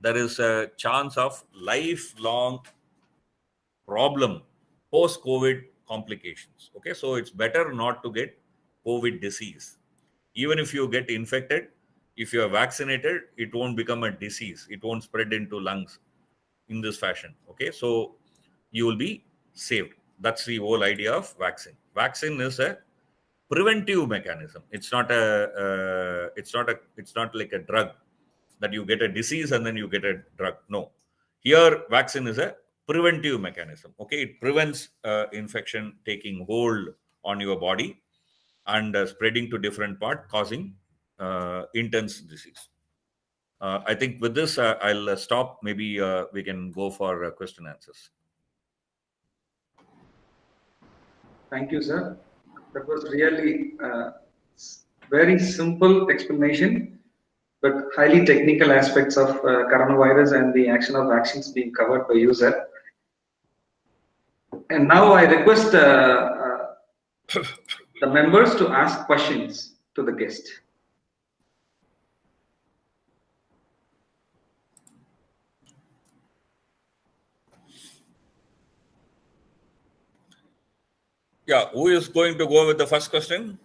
there is a chance of lifelong problem post-COVID complications. Okay, so it's better not to get COVID disease. Even if you get infected, if you are vaccinated, it won't become a disease. It won't spread into lungs in this fashion. Okay, so you will be saved. That's the whole idea of vaccine. Vaccine is a preventive mechanism. It's not like a drug that you get a disease and then you get a drug. No, here vaccine is a preventive mechanism. Okay, it prevents infection taking hold on your body and spreading to different part, causing intense disease. I think with this I'll stop. Maybe we can go for question answers. Thank you, sir. That was really very simple explanation, but highly technical aspects of coronavirus and the action of vaccines being covered by you, sir. And now I request the members to ask questions to the guest. Yeah, who is going to go with the first question?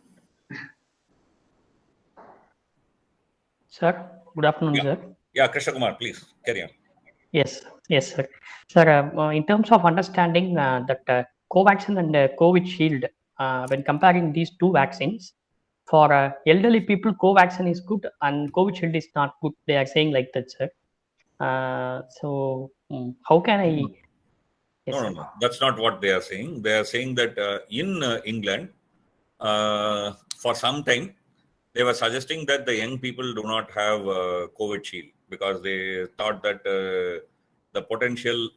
Sir, good afternoon, sir. Yeah, Krishna Kumar, please carry on. Yes, sir. Sir, in terms of understanding that Covaxin and Covishield, when comparing these two vaccines, for elderly people, Covaxin is good and Covishield is not good. They are saying like that, sir. So, how can I? Yes, No. That's not what they are saying. They are saying that in England, for some time, they were suggesting that the young people do not have Covishield because they thought that the potential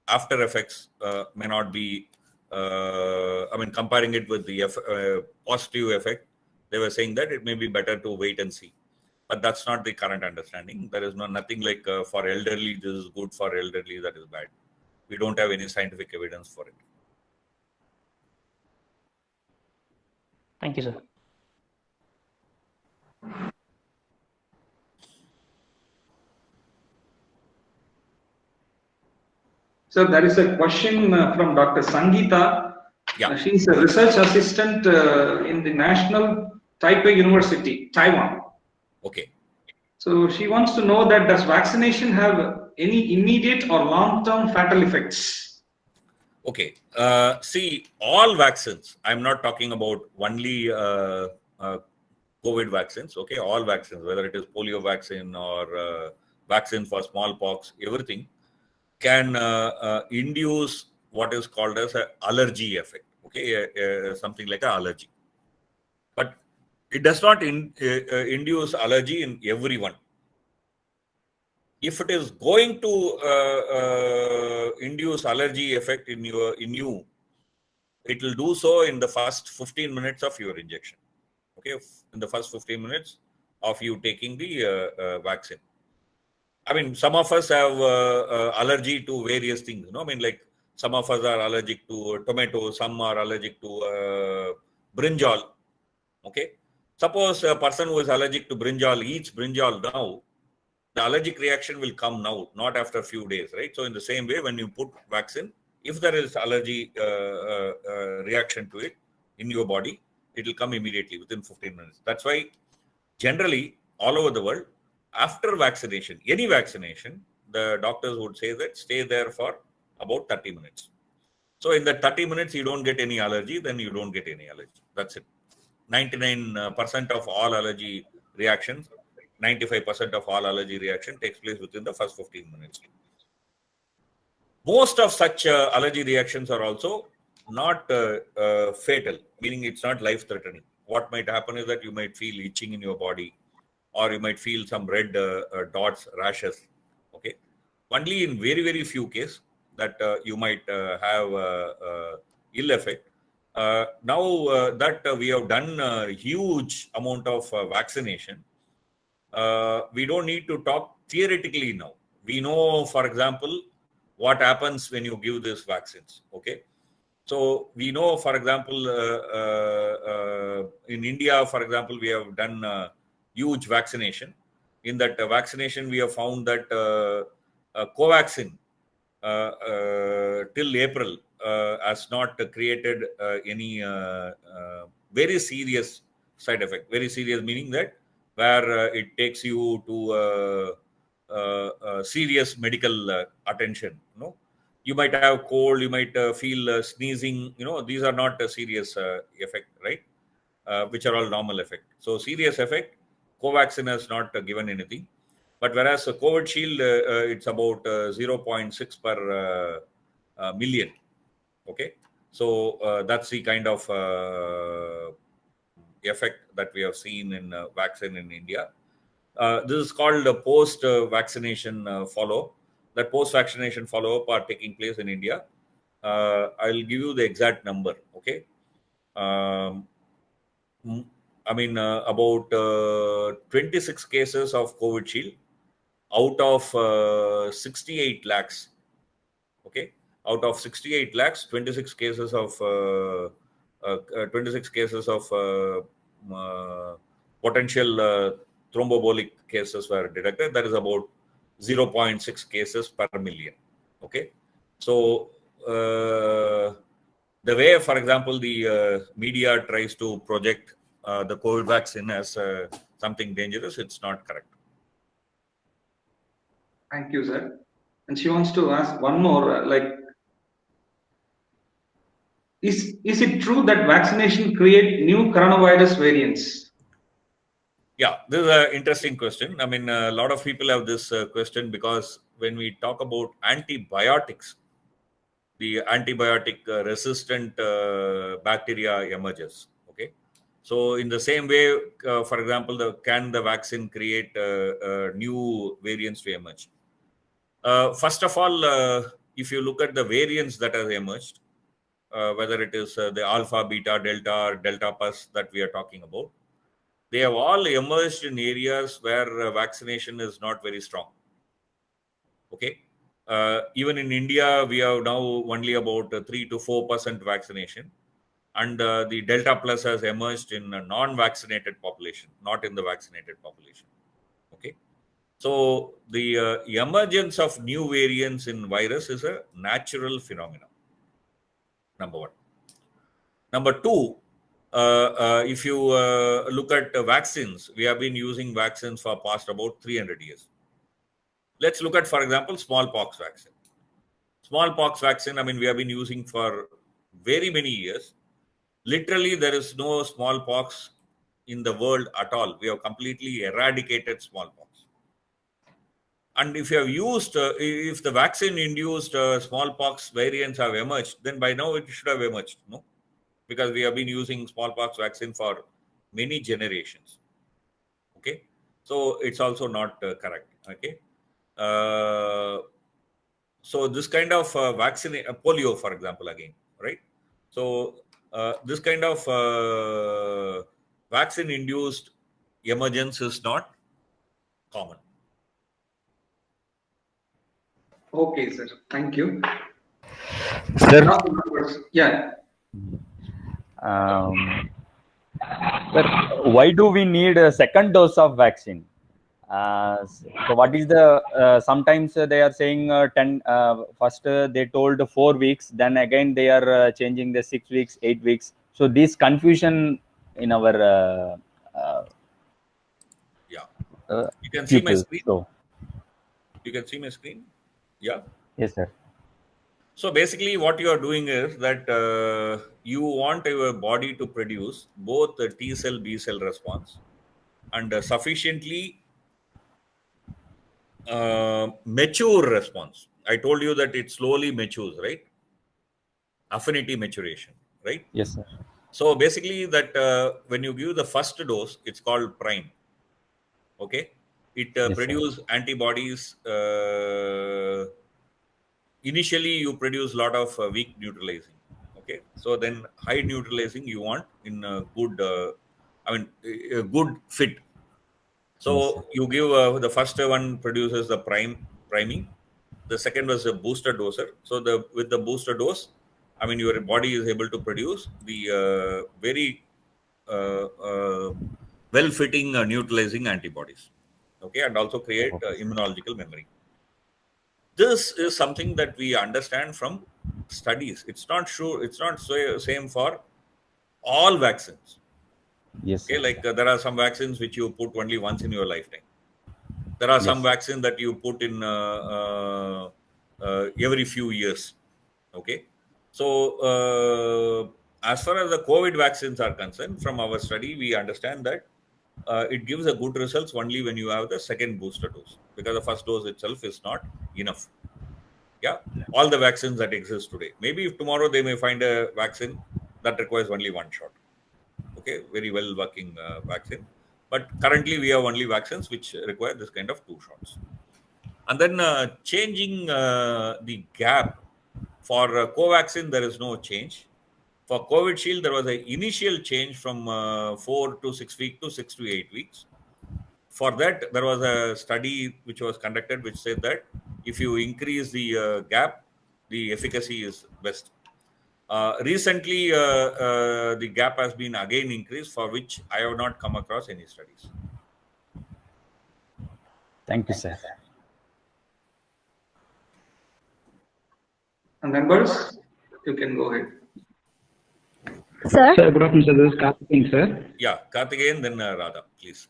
after effects may not be I mean, comparing it with the positive effect, they were saying that it may be better to wait and see. But that's not the current understanding. There is nothing like for elderly, this is good, for elderly, that is bad. We don't have any scientific evidence for it. Thank you, sir. So there is a question from Dr. Sangeeta. Yeah. She's a research assistant in the National Taipei University, Taiwan. Okay. So she wants to know that does vaccination have any immediate or long-term fatal effects? Okay. See, all vaccines, I'm not talking about only COVID vaccines, okay? All vaccines, whether it is polio vaccine or vaccine for smallpox, everything can induce what is called as an allergy effect, okay? Something like an allergy. But it does not induce allergy in everyone. If it is going to induce allergy effect in you, it will do so in the first 15 minutes of your injection. Okay, in the first 15 minutes of you taking the vaccine. I mean, some of us have allergy to various things. I mean, like some of us are allergic to tomato, some are allergic to brinjal. Okay, suppose a person who is allergic to brinjal eats brinjal now, the allergic reaction will come now, not after a few days, right? So in the same way, when you put vaccine, if there is allergy reaction to it in your body, it will come immediately within 15 minutes. That's why generally all over the world, after vaccination, any vaccination, the doctors would say that stay there for about 30 minutes. So in that 30 minutes, you don't get any allergy, then you don't get any allergy. That's it. 99% of all allergy reactions, 95% of all allergy reaction takes place within the first 15 minutes. Most of such allergy reactions are also not fatal, meaning it's not life-threatening. What might happen is that you might feel itching in your body, or you might feel some red dots, rashes. Okay, only in very, very few cases that you might have ill effect. Now that we have done a huge amount of vaccination, we don't need to talk theoretically now. We know, for example, what happens when you give these vaccines. Okay, so we know, for example, in India, for example, we have done huge vaccination. In that vaccination, we have found that Covaxin till April has not created any very serious side effect. Very serious meaning that where it takes you to serious medical attention. You might have cold, you might feel sneezing. These are not a serious effect, right? Which are all normal effect. So serious effect, Covaxin has not given anything. But whereas COVID Shield, it's about 0.6 per million. Okay, so that's the kind of effect that we have seen in vaccine in India. This is called a post-vaccination follow-up. That post-vaccination follow-up are taking place in India. I'll give you the exact number. Okay, I mean about 26 cases of COVID Shield out of 68 lakhs. Okay, out of 68 lakhs, 26 cases of potential thromboembolic cases were detected. That is about 0.6 cases per million. Okay, so the way, for example, the media tries to project the COVID vaccine as something dangerous, it's not correct. Thank you, sir. And she wants to ask one more, is it true that vaccination create new coronavirus variants? Yeah, this is an interesting question. I mean, a lot of people have this question because when we talk about antibiotics, the antibiotic resistant bacteria emerges. Okay, so in the same way, for example, can the vaccine create new variants to emerge? First of all, if you look at the variants that have emerged, whether it is the alpha, beta, delta, or delta plus that we are talking about, they have all emerged in areas where vaccination is not very strong. Okay. Even in India, we have now only about 3 to 4% vaccination. And the Delta Plus has emerged in a non-vaccinated population, not in the vaccinated population. Okay. So the emergence of new variants in virus is a natural phenomenon. Number one. Number two, if you look at vaccines, we have been using vaccines for past about 300 years. Let's look at, for example, smallpox vaccine. Smallpox vaccine, I mean, we have been using for very many years. Literally, there is no smallpox in the world at all. We have completely eradicated smallpox. And if you have used, if the vaccine-induced smallpox variants have emerged, then by now it should have emerged, no? Because we have been using smallpox vaccine for many generations. Okay, so it's also not correct. Okay, so this kind of vaccine, polio, for example, again, right? So this kind of vaccine-induced emergence is not common. Okay, sir. Thank you. Sir, Yeah. sir, why do we need a second dose of vaccine? So what is the, sometimes they are saying 10, first they told 4 weeks, then again they are changing the 6 weeks, 8 weeks. So this confusion in our You can see my people. screen. So, You can see my screen. Yeah. yes, sir. So basically, what you are doing is that you want your body to produce both the T cell, B cell response and sufficiently mature response. I told you that it slowly matures, right? Affinity maturation, right? Yes, sir. So basically, that when you give the first dose, it's called prime. Okay, it Yes, produces antibodies. Initially, you produce a lot of weak neutralizing. Okay, so then high neutralizing you want in a good, a good fit. So Yes, you give the first one produces the priming. The second was a booster doser. So with the booster dose, I mean your body is able to produce the very well-fitting neutralizing antibodies. Okay, and also create immunological memory. This is something that we understand from studies. It's not sure. It's not same for all vaccines. yes, Okay, sir. like there are some vaccines which you put only once in your lifetime. There are some vaccines that you put in every few years. Okay, so as far as the COVID vaccines are concerned, from our study, we understand that it gives a good results only when you have the second booster dose, because the first dose itself is not enough. Yeah, all the vaccines that exist today. Maybe if tomorrow they may find a vaccine that requires only one shot. Okay, very well working vaccine. But currently we have only vaccines which require this kind of 2 shots. And then changing the gap for Covaxin, there is no change. For Covishield, there was an initial change from 4 to 6 weeks to 6 to 8 weeks. For that, there was a study which was conducted which said that if you increase the gap, the efficacy is best. Recently, the gap has been again increased, for which I have not come across any studies. Thank you, sir. And members, you can go ahead. Sir? Sir, good afternoon, sir. This is Karthikeyan, sir. Yeah, Karthikeyan, then Radha, please.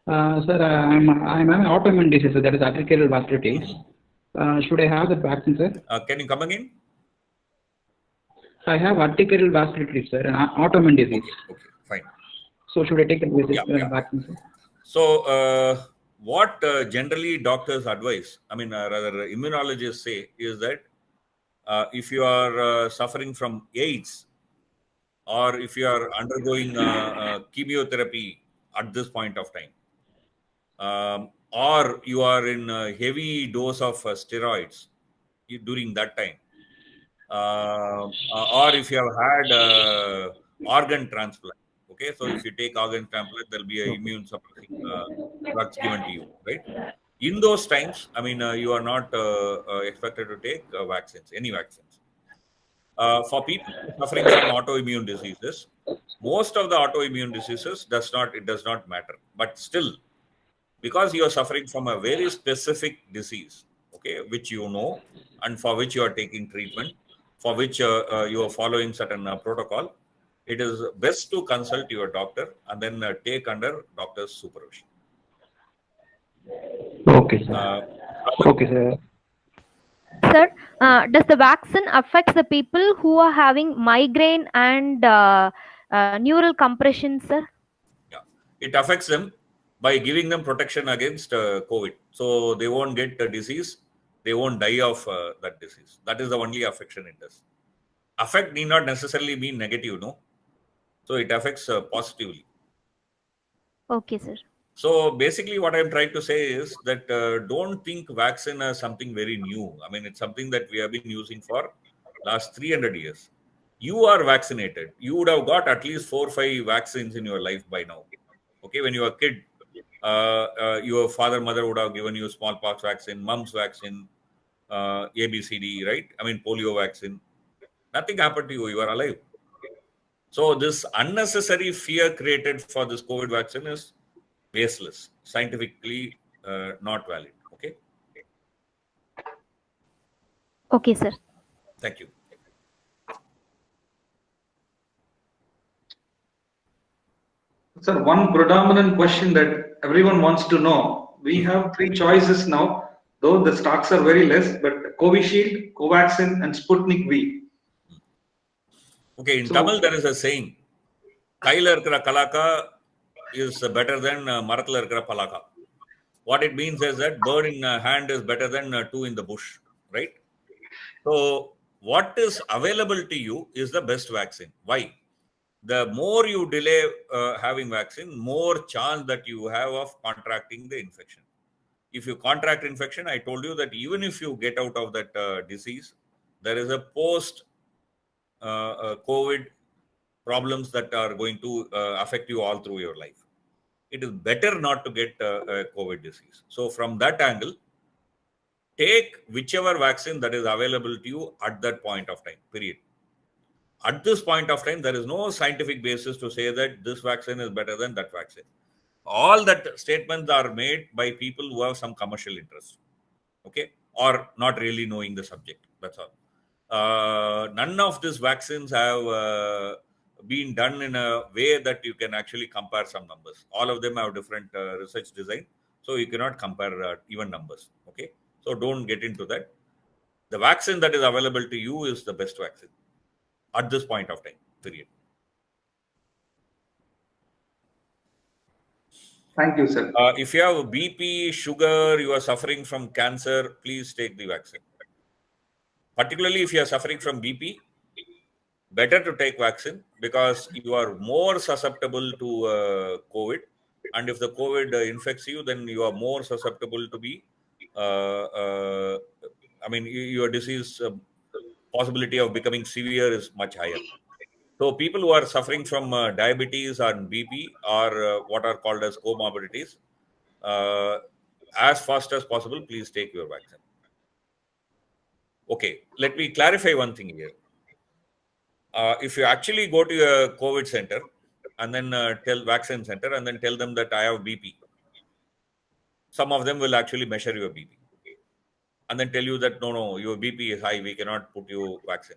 Sir, I'm an autoimmune disease, so that is arterial vasculitis. Should I have the vaccine, sir? Can you come again? I have arterial vasculitis, sir, an autoimmune disease. Okay, fine. So should I take the vaccine, sir? So what generally doctors advise, I mean, rather immunologists say, is that if you are suffering from AIDS, or if you are undergoing chemotherapy at this point of time, or you are in a heavy dose of steroids during that time, or if you have had organ transplant. Okay, so if you take organ transplant, there'll be an immune suppressing drugs given to you, right? In those times, I mean, you are not expected to take vaccines, any vaccines. For people suffering from autoimmune diseases, most of the autoimmune diseases does not matter. But still, because you are suffering from a very specific disease, okay, which you know, and for which you are taking treatment, for which you are following certain protocol, it is best to consult your doctor and then take under doctor's supervision. Okay, sir. Okay, sir. Sir, does the vaccine affect the people who are having migraine and neural compression, sir? Yeah, it affects them by giving them protection against COVID. So they won't get the disease, they won't die of that disease. That is the only affection it does. Affect need not necessarily mean negative, no? So it affects positively. Okay, sir. So basically, what I'm trying to say is that don't think vaccine as something very new. I mean, it's something that we have been using for last 300 years. You are vaccinated. You would have got at least 4 or 5 vaccines in your life by now. Okay, when you were a kid, your father, mother would have given you smallpox vaccine, mumps vaccine, ABCD, right? I mean, polio vaccine. Nothing happened to you. You are alive. So this unnecessary fear created for this COVID vaccine is baseless, scientifically not valid. Okay. Okay, sir. Thank you. Sir, one predominant question that everyone wants to know. We have 3 choices now, though the stocks are very less, but Covishield, Covaxin, and Sputnik V. Okay, in So- Tamil there is a saying, Kaila irukra kalaka is better than marathla irukra palaka. What it means is that bird in hand is better than 2 in the bush, right? So what is available to you is the best vaccine. Why? The more you delay having vaccine, more chance that you have of contracting the infection. If you contract infection, I told you that even if you get out of that disease, there is a post COVID problems that are going to affect you all through your life. It is better not to get a COVID disease. So from that angle, take whichever vaccine that is available to you at that point of time, period. At this point of time, there is no scientific basis to say that this vaccine is better than that vaccine. All that statements are made by people who have some commercial interest, okay, or not really knowing the subject. That's all. None of these vaccines have been done in a way that you can actually compare some numbers. All of them have different research design, so you cannot compare even numbers. Okay, so don't get into that. The vaccine that is available to you is the best vaccine at this point of time, period. Thank you, sir. If you have BP, sugar, you are suffering from cancer, please take the vaccine. Particularly if you are suffering from BP, better to take vaccine because you are more susceptible to COVID. And if the COVID infects you, then you are more susceptible to be, your disease possibility of becoming severe is much higher. So people who are suffering from diabetes and BP or what are called as comorbidities, as fast as possible, please take your vaccine. Okay, let me clarify one thing here. If you actually go to a COVID center and then tell vaccine center and then tell them that I have BP, some of them will actually measure your BP and then tell you that no, your BP is high, we cannot put you vaccine.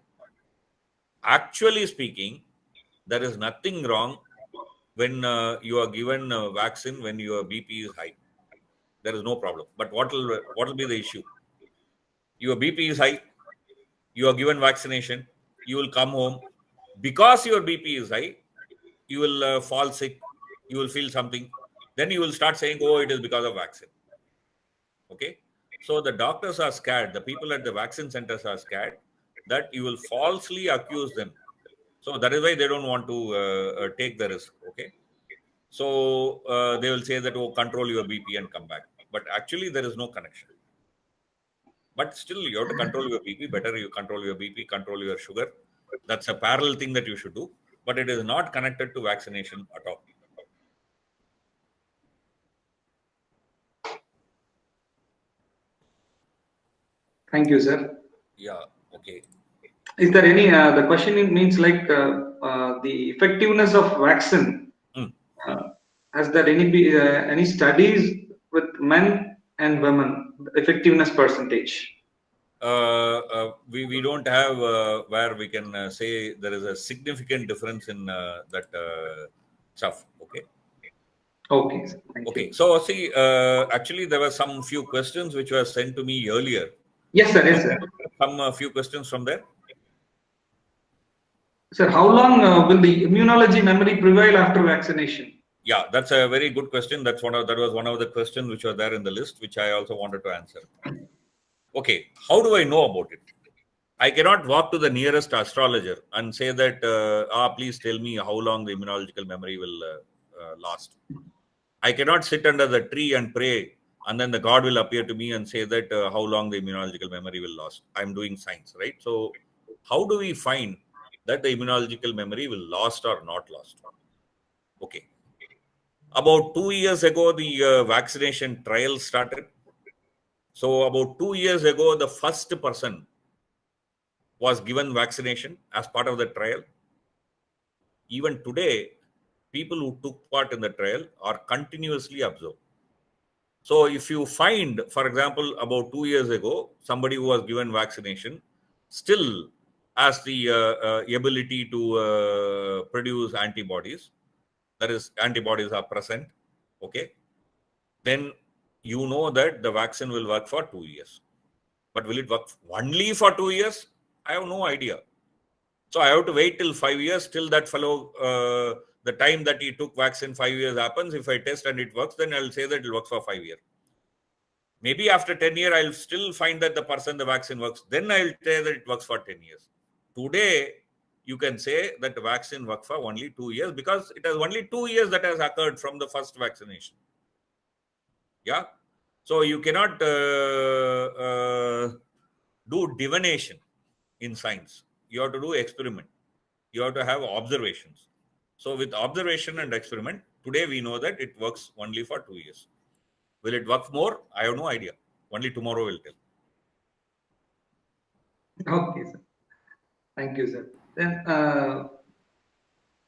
Actually speaking, there is nothing wrong when you are given a vaccine when your BP is high. There is no problem. But what will be the issue? Your BP is high, you are given vaccination, you will come home. Because your BP is high, you will fall sick, you will feel something. Then you will start saying, oh, it is because of vaccine. Okay? So the doctors are scared. The people at the vaccine centers are scared that you will falsely accuse them. So that is why they don't want to take the risk. Okay? So they will say that, oh, control your BP and come back. But actually, there is no connection. But still, you have to control your BP. Better you control your BP, control your sugar. That's a parallel thing that you should do. But it is not connected to vaccination at all. Thank you, sir. Yeah, okay. Is there any, the question means like the effectiveness of vaccine. Has there any studies with men and women, effectiveness percentage? We don't have where we can say there is a significant difference in that stuff. Okay. Okay. Thank you. So see, actually there were some few questions which were sent to me earlier. Yes, sir. Yes, sir. Some few questions from there. Sir, how long will the immunology memory prevail after vaccination? Yeah, that's a very good question. That was one of the questions which were there in the list, which I also wanted to answer. Okay, how do I know about it? I cannot walk to the nearest astrologer and say that, please tell me how long the immunological memory will last. I cannot sit under the tree and pray, and then the God will appear to me and say that how long the immunological memory will last. I'm doing science, right? So how do we find that the immunological memory will last or not last? Okay. About 2 years ago, the vaccination trial started. So about 2 years ago, the first person was given vaccination as part of the trial. Even today, people who took part in the trial are continuously observed. So if you find, for example, about 2 years ago, somebody who was given vaccination still has the ability to produce antibodies, that is, antibodies are present, okay, then you know that the vaccine will work for 2 years. But will it work only for 2 years? I have no idea. So I have to wait till 5 years, till that fellow, the time that he took vaccine, 5 years happens. If I test and it works, then I'll say that it works for 5 years. Maybe after 10 years, I'll still find that the vaccine works. Then I'll say that it works for 10 years. Today, you can say that the vaccine works for only 2 years because it has only 2 years that has occurred from the first vaccination. Yeah. So you cannot do divination in science. You have to do experiment. You have to have observations. So with observation and experiment, today we know that it works only for 2 years. Will it work more? I have no idea. Only tomorrow will tell. Okay, sir. Thank you, sir. Then,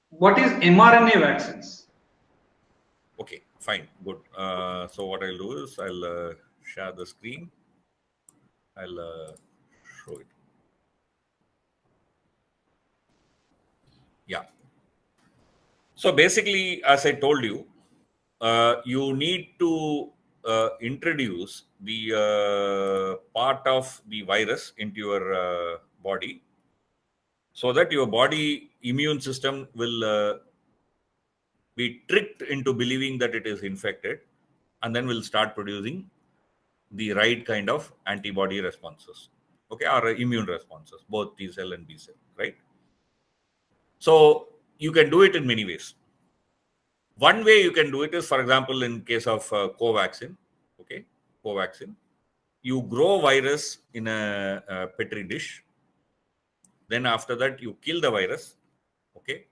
what is mRNA vaccines? Okay, fine, good. So what I'll do is I'll share the screen. I'll show it. Yeah. So basically, as I told you, you need to introduce the part of the virus into your body so that your body immune system will be tricked into believing that it is infected, and then will start producing the right kind of antibody responses, okay, or immune responses, both T cell and B cell, right? So you can do it in many ways. One way you can do it is, for example, in case of Covaxin, okay, Covaxin, you grow virus in a petri dish. Then after that, you kill the virus, okay.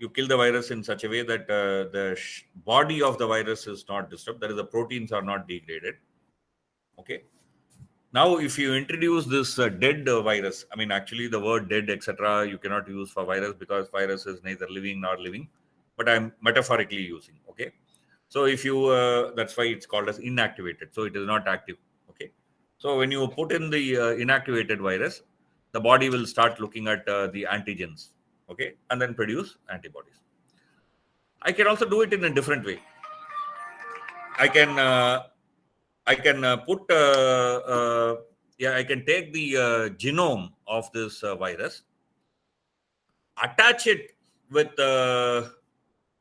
You kill the virus in such a way that the body of the virus is not disturbed. That is, the proteins are not degraded, okay. Now, if you introduce this dead virus, I mean, actually the word dead, etc., you cannot use for virus because virus is neither living nor living, but I'm metaphorically using, okay. So if you, that's why it's called as inactivated. So it is not active, okay. So when you put in the inactivated virus, the body will start looking at the antigens, okay, and then produce antibodies. I can also do it in a different way. I can put, I can take the genome of this virus, attach it with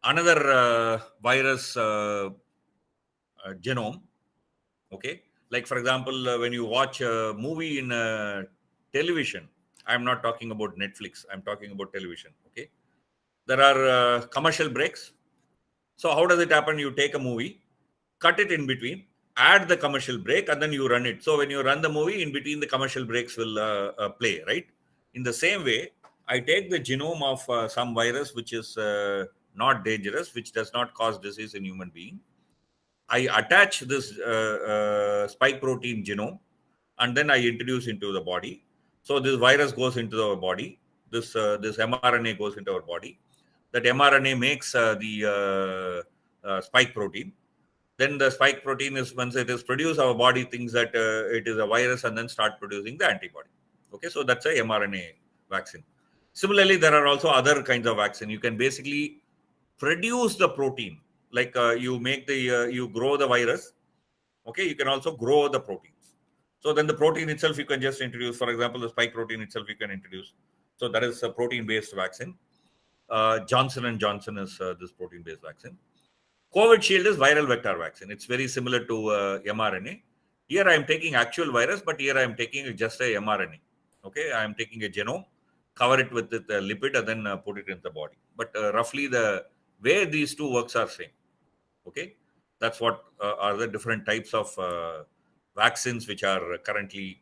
another virus genome, okay. Like, for example, when you watch a movie in television, I'm not talking about Netflix, I'm talking about television, okay. There are commercial breaks. So how does it happen? You take a movie, cut it in between, add the commercial break, and then you run it. So when you run the movie, in between the commercial breaks will play, right? In the same way, I take the genome of some virus which is not dangerous, which does not cause disease in human being. I attach this spike protein genome, and then I introduce into the body. So this virus goes into our body. This mRNA goes into our body. That mRNA makes the spike protein. Then the spike protein is, once it is produced, our body thinks that it is a virus and then start producing the antibody. Okay, so that's a mRNA vaccine. Similarly, there are also other kinds of vaccine. You can basically produce the protein, like you make the you grow the virus. Okay, you can also grow the proteins. So then the protein itself you can just introduce. For example, the spike protein itself you can introduce. So that is a protein-based vaccine. Johnson & Johnson is this protein-based vaccine. Covishield is viral vector vaccine. It's very similar to mRNA. Here I am taking actual virus, but here I am taking just a mRNA. Okay, I am taking a genome, cover it with the lipid, and then put it in the body. But roughly the way these two works are same. Okay, that's what are the different types of vaccines which are currently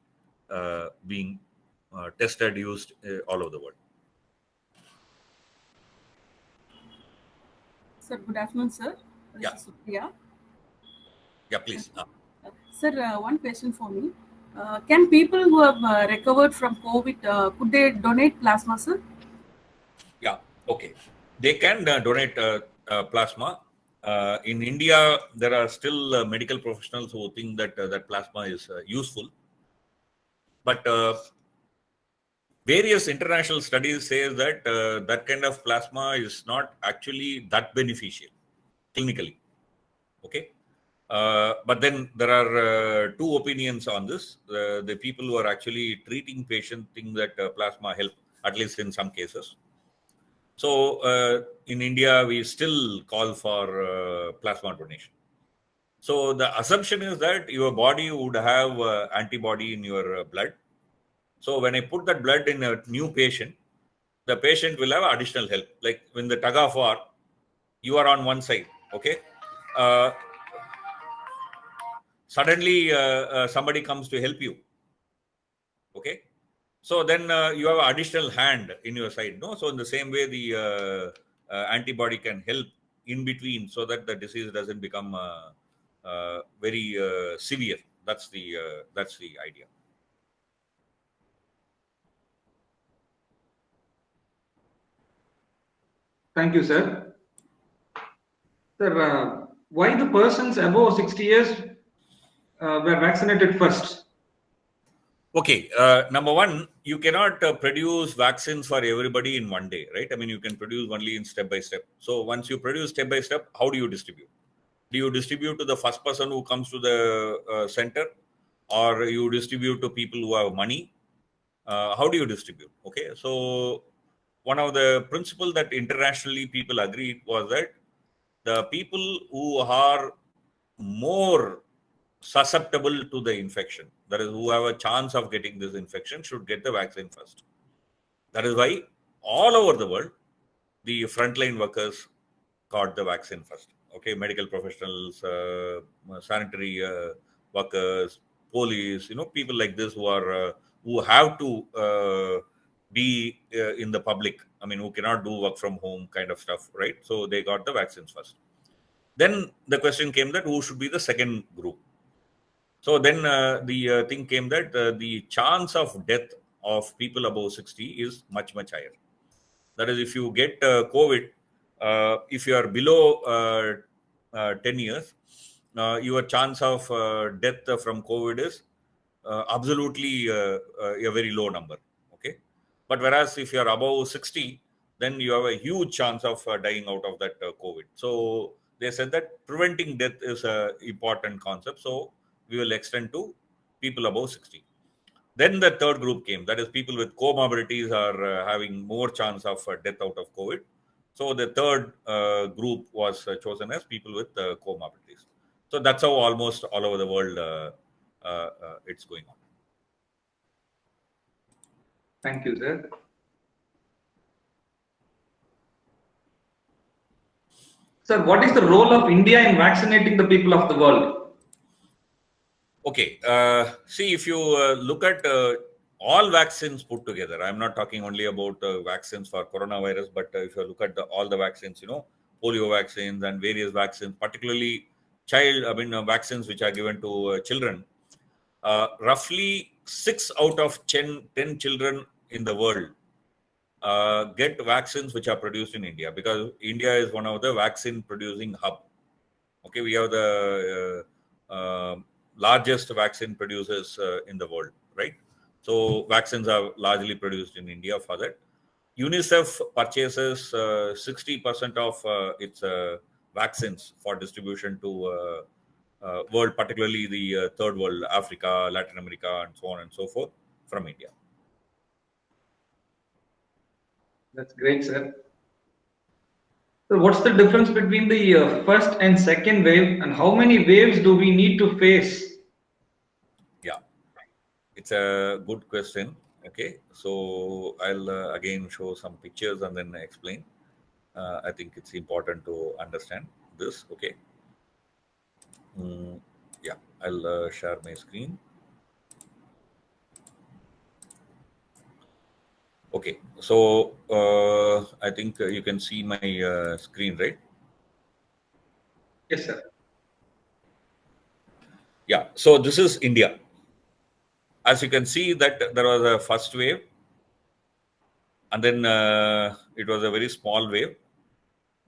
being tested, used all over the world. Sir, good afternoon, sir. Yeah. This is Supriya. Yeah, please. Sir, one question for me. Can people who have recovered from COVID, could they donate plasma, sir? Yeah, okay. They can donate plasma. In India, there are still medical professionals who think that that plasma is useful. But various international studies say that that kind of plasma is not actually that beneficial clinically. Okay. But then there are two opinions on this. The people who are actually treating patients think that plasma help, at least in some cases. So in India, we still call for plasma donation. So the assumption is that your body would have antibody in your blood. So when I put that blood in a new patient, the patient will have additional help. Like when the tug of war, you are on one side, okay? Suddenly somebody comes to help you, okay? So then you have an additional hand in your side, no? So in the same way, the antibody can help in between so that the disease doesn't become very severe. That's the idea. Thank you, sir. Sir, why the persons above 60 years were vaccinated first? Okay, number one, you cannot produce vaccines for everybody in one day, right? I mean, you can produce only in step by step. So once you produce step by step, how do you distribute? Do you distribute to the first person who comes to the center, or you distribute to people who have money? How do you distribute? Okay, so one of the principles that internationally people agreed was that the people who are more susceptible to the infection, that is, who have a chance of getting this infection, should get the vaccine first. That is why all over the world, the frontline workers got the vaccine first. Okay, medical professionals, sanitary workers, police, people like this who are who have to be in the public. I mean, who cannot do work from home kind of stuff, right? So they got the vaccines first. Then the question came that who should be the second group. So then the thing came that the chance of death of people above 60 is much, much higher. That is, if you get COVID, if you are below 10 years, your chance of death from COVID is absolutely a very low number. Okay. But whereas if you are above 60, then you have a huge chance of dying out of that COVID. So they said that preventing death is an important concept. So we will extend to people above 60. Then the third group came, that is, people with comorbidities are having more chance of death out of COVID. So the third group was chosen as people with comorbidities. So that's how almost all over the world it's going on. Thank you, sir. Sir, what is the role of India in vaccinating the people of the world? Okay. See, if you look at all vaccines put together, I'm not talking only about vaccines for coronavirus, but if you look at all the vaccines, polio vaccines and various vaccines, particularly vaccines which are given to children, roughly 6 out of 10 children in the world get vaccines which are produced in India, because India is one of the vaccine producing hub. Okay, we have the largest vaccine producers in the world, right? So vaccines are largely produced in India for that. UNICEF purchases 60% of its vaccines for distribution to world, particularly the third world, Africa, Latin America, and so on and so forth, from India. That's great, sir. So what's the difference between the first and second wave, and how many waves do we need to face? Yeah, it's a good question. Okay, so I'll again show some pictures and then explain. I think it's important to understand this. Okay. Yeah, I'll share my screen. Okay, so I think you can see my screen, right? Yes, sir. Yeah, so this is India. As you can see that there was a first wave, and then it was a very small wave,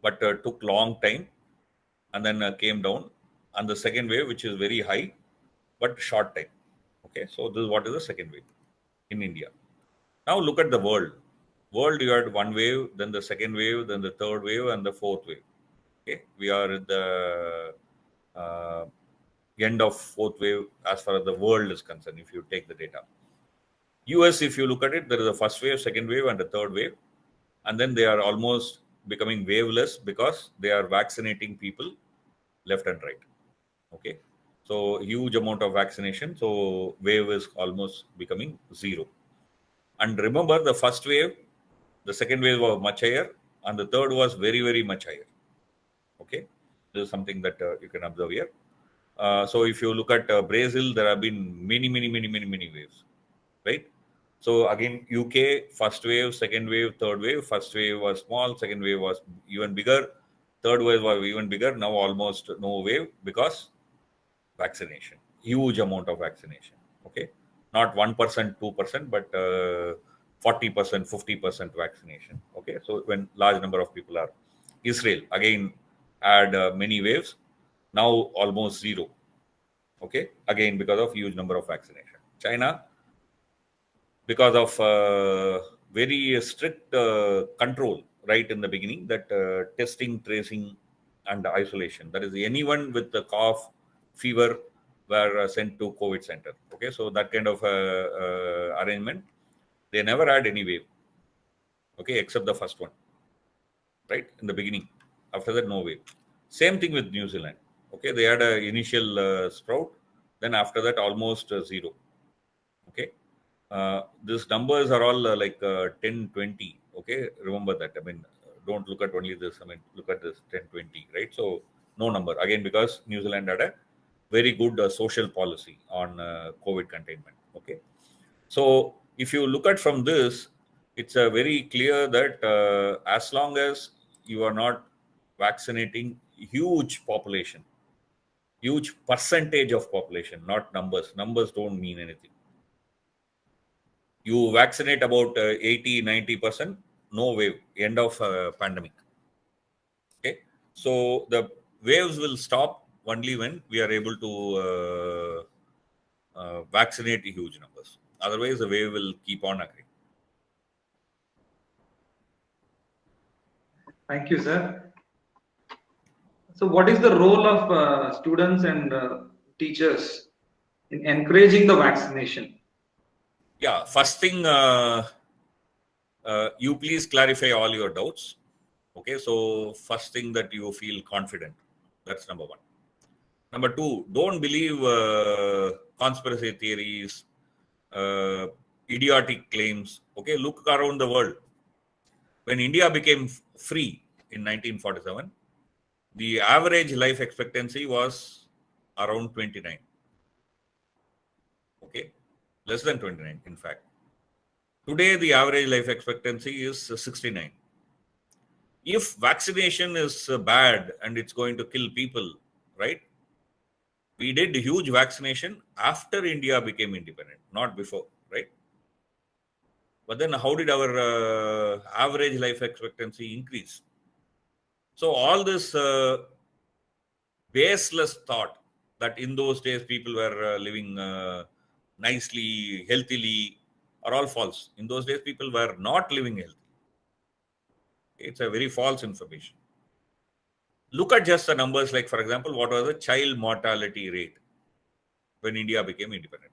but took long time, and then came down. And the second wave, which is very high, but short time. Okay, so this is what is the second wave in India. Now look at the world. World, you had one wave, then the second wave, then the third wave, and the fourth wave. Okay, we are at the end of fourth wave as far as the world is concerned. If you take the data, US, if you look at it, there is a first wave, second wave, and a third wave, and then they are almost becoming waveless because they are vaccinating people left and right. Okay, so huge amount of vaccination. So wave is almost becoming zero. And remember, the first wave, the second wave was much higher, and the third was very, very much higher. Okay, this is something that you can observe here. So if you look at Brazil, there have been many waves, right? So again, UK, first wave, second wave, third wave. First wave was small, second wave was even bigger, third wave was even bigger. Now almost no wave because vaccination, huge amount of vaccination. Okay, not 1%, 2%, but 40%, 50% vaccination. Okay, so when large number of people are. Israel again had many waves, now almost zero. Okay, again because of huge number of vaccination. China, because of very strict control right in the beginning, that testing, tracing, and isolation. That is, anyone with the cough, fever were sent to COVID center. Okay, so that kind of arrangement, they never had any wave. Okay, except the first one, right in the beginning. After that, no wave. Same thing with New Zealand. Okay, they had an initial sprout, then after that, almost zero. Okay, these numbers are all like 10, 20. Okay, remember that. I mean, don't look at only this. I mean, look at this 10, 20, right? So no number again, because New Zealand had a very good social policy on COVID containment. Okay, so if you look at from this, it's very clear that as long as you are not vaccinating huge population, huge percentage of population, not numbers. Numbers don't mean anything. You vaccinate about 80, 90%, no wave, end of pandemic. Okay, so the waves will stop only when we are able to vaccinate huge numbers. Otherwise, the wave will keep on occurring. Thank you, sir. So what is the role of students and teachers in encouraging the vaccination? Yeah, first thing, you please clarify all your doubts. Okay, so first thing that you feel confident. That's number one. Number two, don't believe conspiracy theories, idiotic claims. Okay, look around the world. When India became free in 1947, the average life expectancy was around 29. Okay, less than 29, in fact. Today, the average life expectancy is 69. If vaccination is bad and it's going to kill people, right? We did huge vaccination after India became independent, not before, right? But then how did our average life expectancy increase? So all this baseless thought that in those days people were living nicely, healthily, are all false. In those days, people were not living healthy. It's a very false information. Look at just the numbers, like, for example, what was the child mortality rate when India became independent?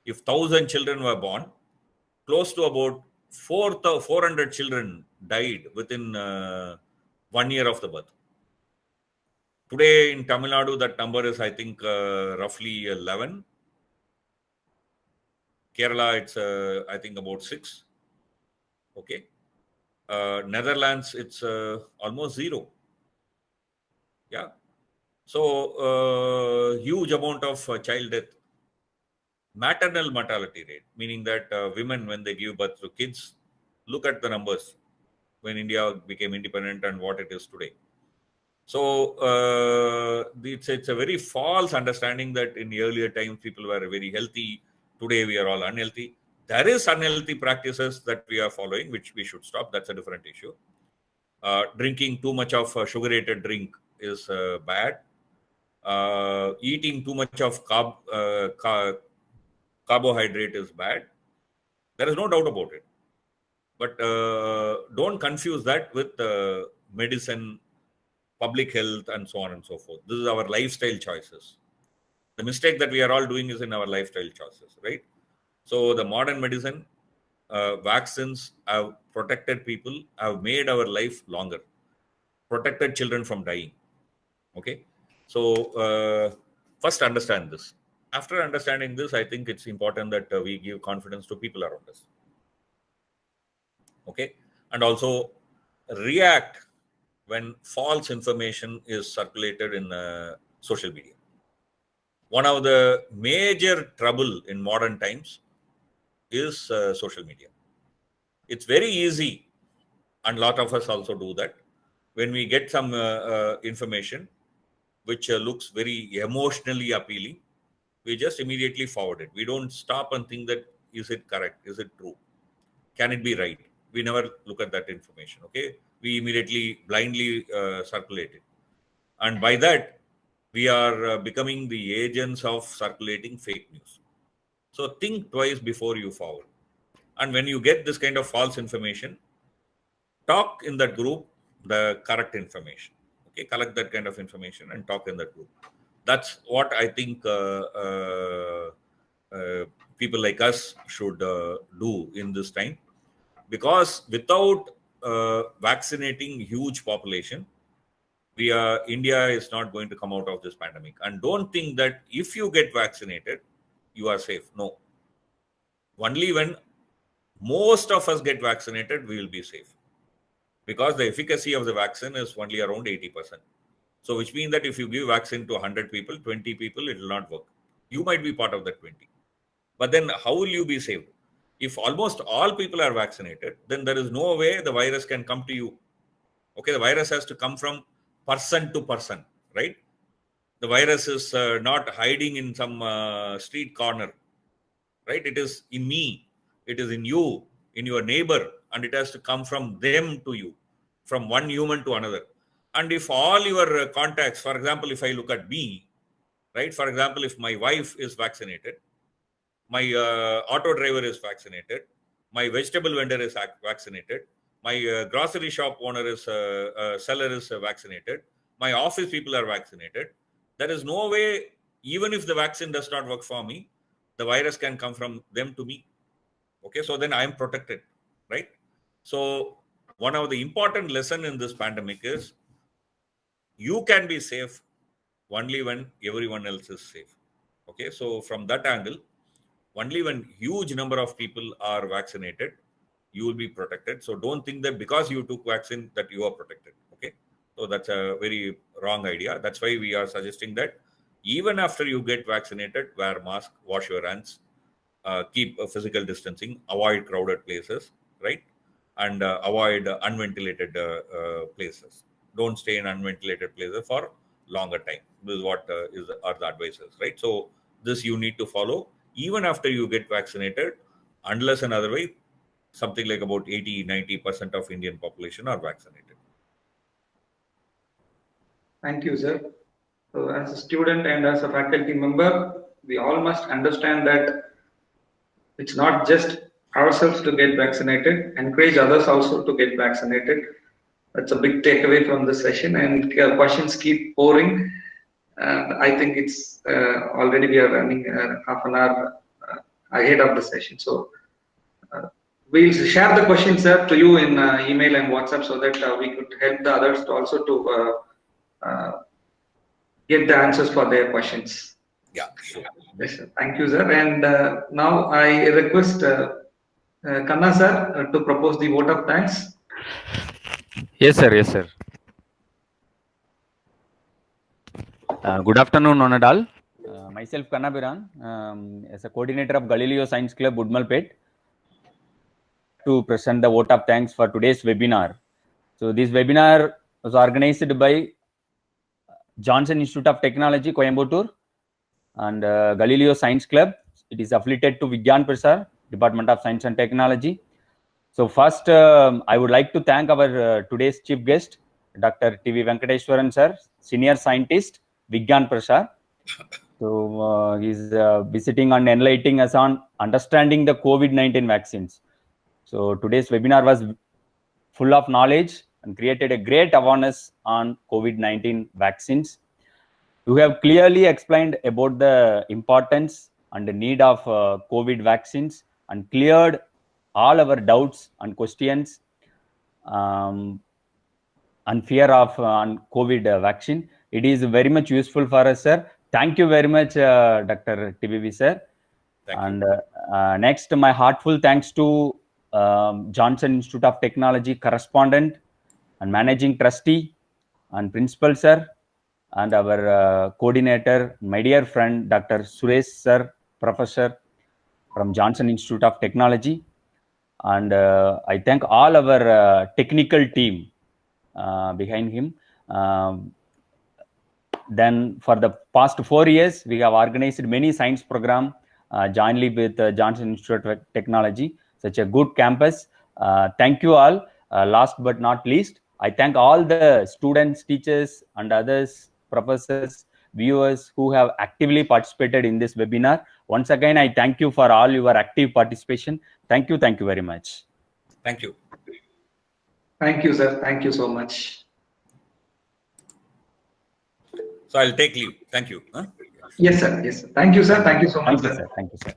If 1,000 children were born, close to about 400 children died within 1 year of the birth. Today in Tamil Nadu, that number is, I think, roughly 11. Kerala, it's, I think, about 6. Okay. Netherlands, it's almost 0. Yeah. So, huge amount of child death. Maternal mortality rate, meaning that women, when they give birth to kids, look at the numbers when India became independent and what it is today. So, it's a very false understanding that in the earlier times people were very healthy. Today we are all unhealthy. There is unhealthy practices that we are following, which we should stop. That's a different issue. Drinking too much of sugarated drink is bad. Eating too much of carbohydrate is bad. There is no doubt about it. But don't confuse that with medicine, public health, and so on and so forth. This is our lifestyle choices. The mistake that we are all doing is in our lifestyle choices, right? So the modern medicine, vaccines have protected people, have made our life longer, protected children from dying. Okay. So first understand this. After understanding this, I think it's important that we give confidence to people around us. Okay. And also react when false information is circulated in social media. One of the major trouble in modern times is social media. It's very easy, and a lot of us also do that. When we get some information which looks very emotionally appealing, we just immediately forward it. We don't stop and think that, is it correct? Is it true? Can it be right? We never look at that information, okay? We immediately blindly circulate it. And by that, we are becoming the agents of circulating fake news. So think twice before you forward. And when you get this kind of false information, talk in that group the correct information. Okay, collect that kind of information and talk in that group. That's what I think people like us should do in this time. Because without vaccinating huge population, India is not going to come out of this pandemic. And don't think that if you get vaccinated, you are safe. No. Only when most of us get vaccinated, we will be safe. Because the efficacy of the vaccine is only around 80%. So which means that if you give vaccine to 100 people, 20 people, it will not work. You might be part of that 20. But then how will you be saved? If almost all people are vaccinated, then there is no way the virus can come to you. Okay, the virus has to come from person to person, right? The virus is not hiding in some street corner, right? It is in me, it is in you, in your neighbor, and it has to come from them to you, from one human to another. And if all your contacts, for example, if I look at me, right? For example, if my wife is vaccinated, my auto driver is vaccinated, my vegetable vendor is vaccinated, my grocery shop owner is seller is vaccinated, my office people are vaccinated. There is no way, even if the vaccine does not work for me, the virus can come from them to me. Okay, so then I am protected, right? So one of the important lessons in this pandemic is you can be safe only when everyone else is safe. Okay, so from that angle, only when huge number of people are vaccinated, you will be protected. So don't think that because you took vaccine that you are protected. Okay, so that's a very wrong idea. That's why we are suggesting that even after you get vaccinated, wear mask, wash your hands, keep physical distancing, avoid crowded places, right? And avoid unventilated places. Don't stay in unventilated places for longer time. This is what are the advices, right? So this you need to follow even after you get vaccinated, unless and otherwise something like about 80-90% of Indian population are vaccinated. Thank you, sir. So as a student and as a faculty member, we all must understand that it's not just ourselves to get vaccinated, encourage others also to get vaccinated. That's a big takeaway from the session, and questions keep pouring. I think it's already we are running half an hour ahead of the session. So we'll share the questions, sir, to you in email and WhatsApp so that we could help the others to also to get the answers for their questions. Yeah, sure. Yes, sir. Thank you, sir. And now I request Kanna, sir, to propose the vote of thanks. Yes, sir. Yes, sir. Good afternoon, Onadal. Myself, Kanna Biran, as a coordinator of Galileo Science Club, Budmalpet, to present the vote of thanks for today's webinar. So this webinar was organized by Johnson Institute of Technology, Coimbatore, and Galileo Science Club. It is affiliated to Vigyan Prasar, Department of Science and Technology. So first, I would like to thank our today's chief guest, Dr. T.V. Venkateswaran sir, senior scientist, Vigyan Prasar. So he's visiting and enlightening us on understanding the COVID-19 vaccines. So today's webinar was full of knowledge and created a great awareness on COVID-19 vaccines. You have clearly explained about the importance and the need of COVID vaccines and cleared all our doubts and questions and fear of on COVID vaccine. It is very much useful for us, sir. Thank you very much, Dr. TVV, sir. And next, my heartful thanks to Johnson Institute of Technology correspondent and managing trustee and principal, sir, and our coordinator, my dear friend, Dr. Suresh, sir, professor from Johnson Institute of Technology. And I thank all our technical team behind him. Then for the past 4 years, we have organized many science programs jointly with Johnson Institute of Technology, such a good campus. Thank you all. Last but not least, I thank all the students, teachers, and others, professors, viewers who have actively participated in this webinar. Once again, I thank you for all your active participation. Thank you. Thank you very much. Thank you. Thank you, sir. Thank you so much. So I'll take leave. Thank you. Huh? Yes, sir. Yes, sir. Thank you, sir. Thank you so much, Thank you, sir. sir. Thank you, sir.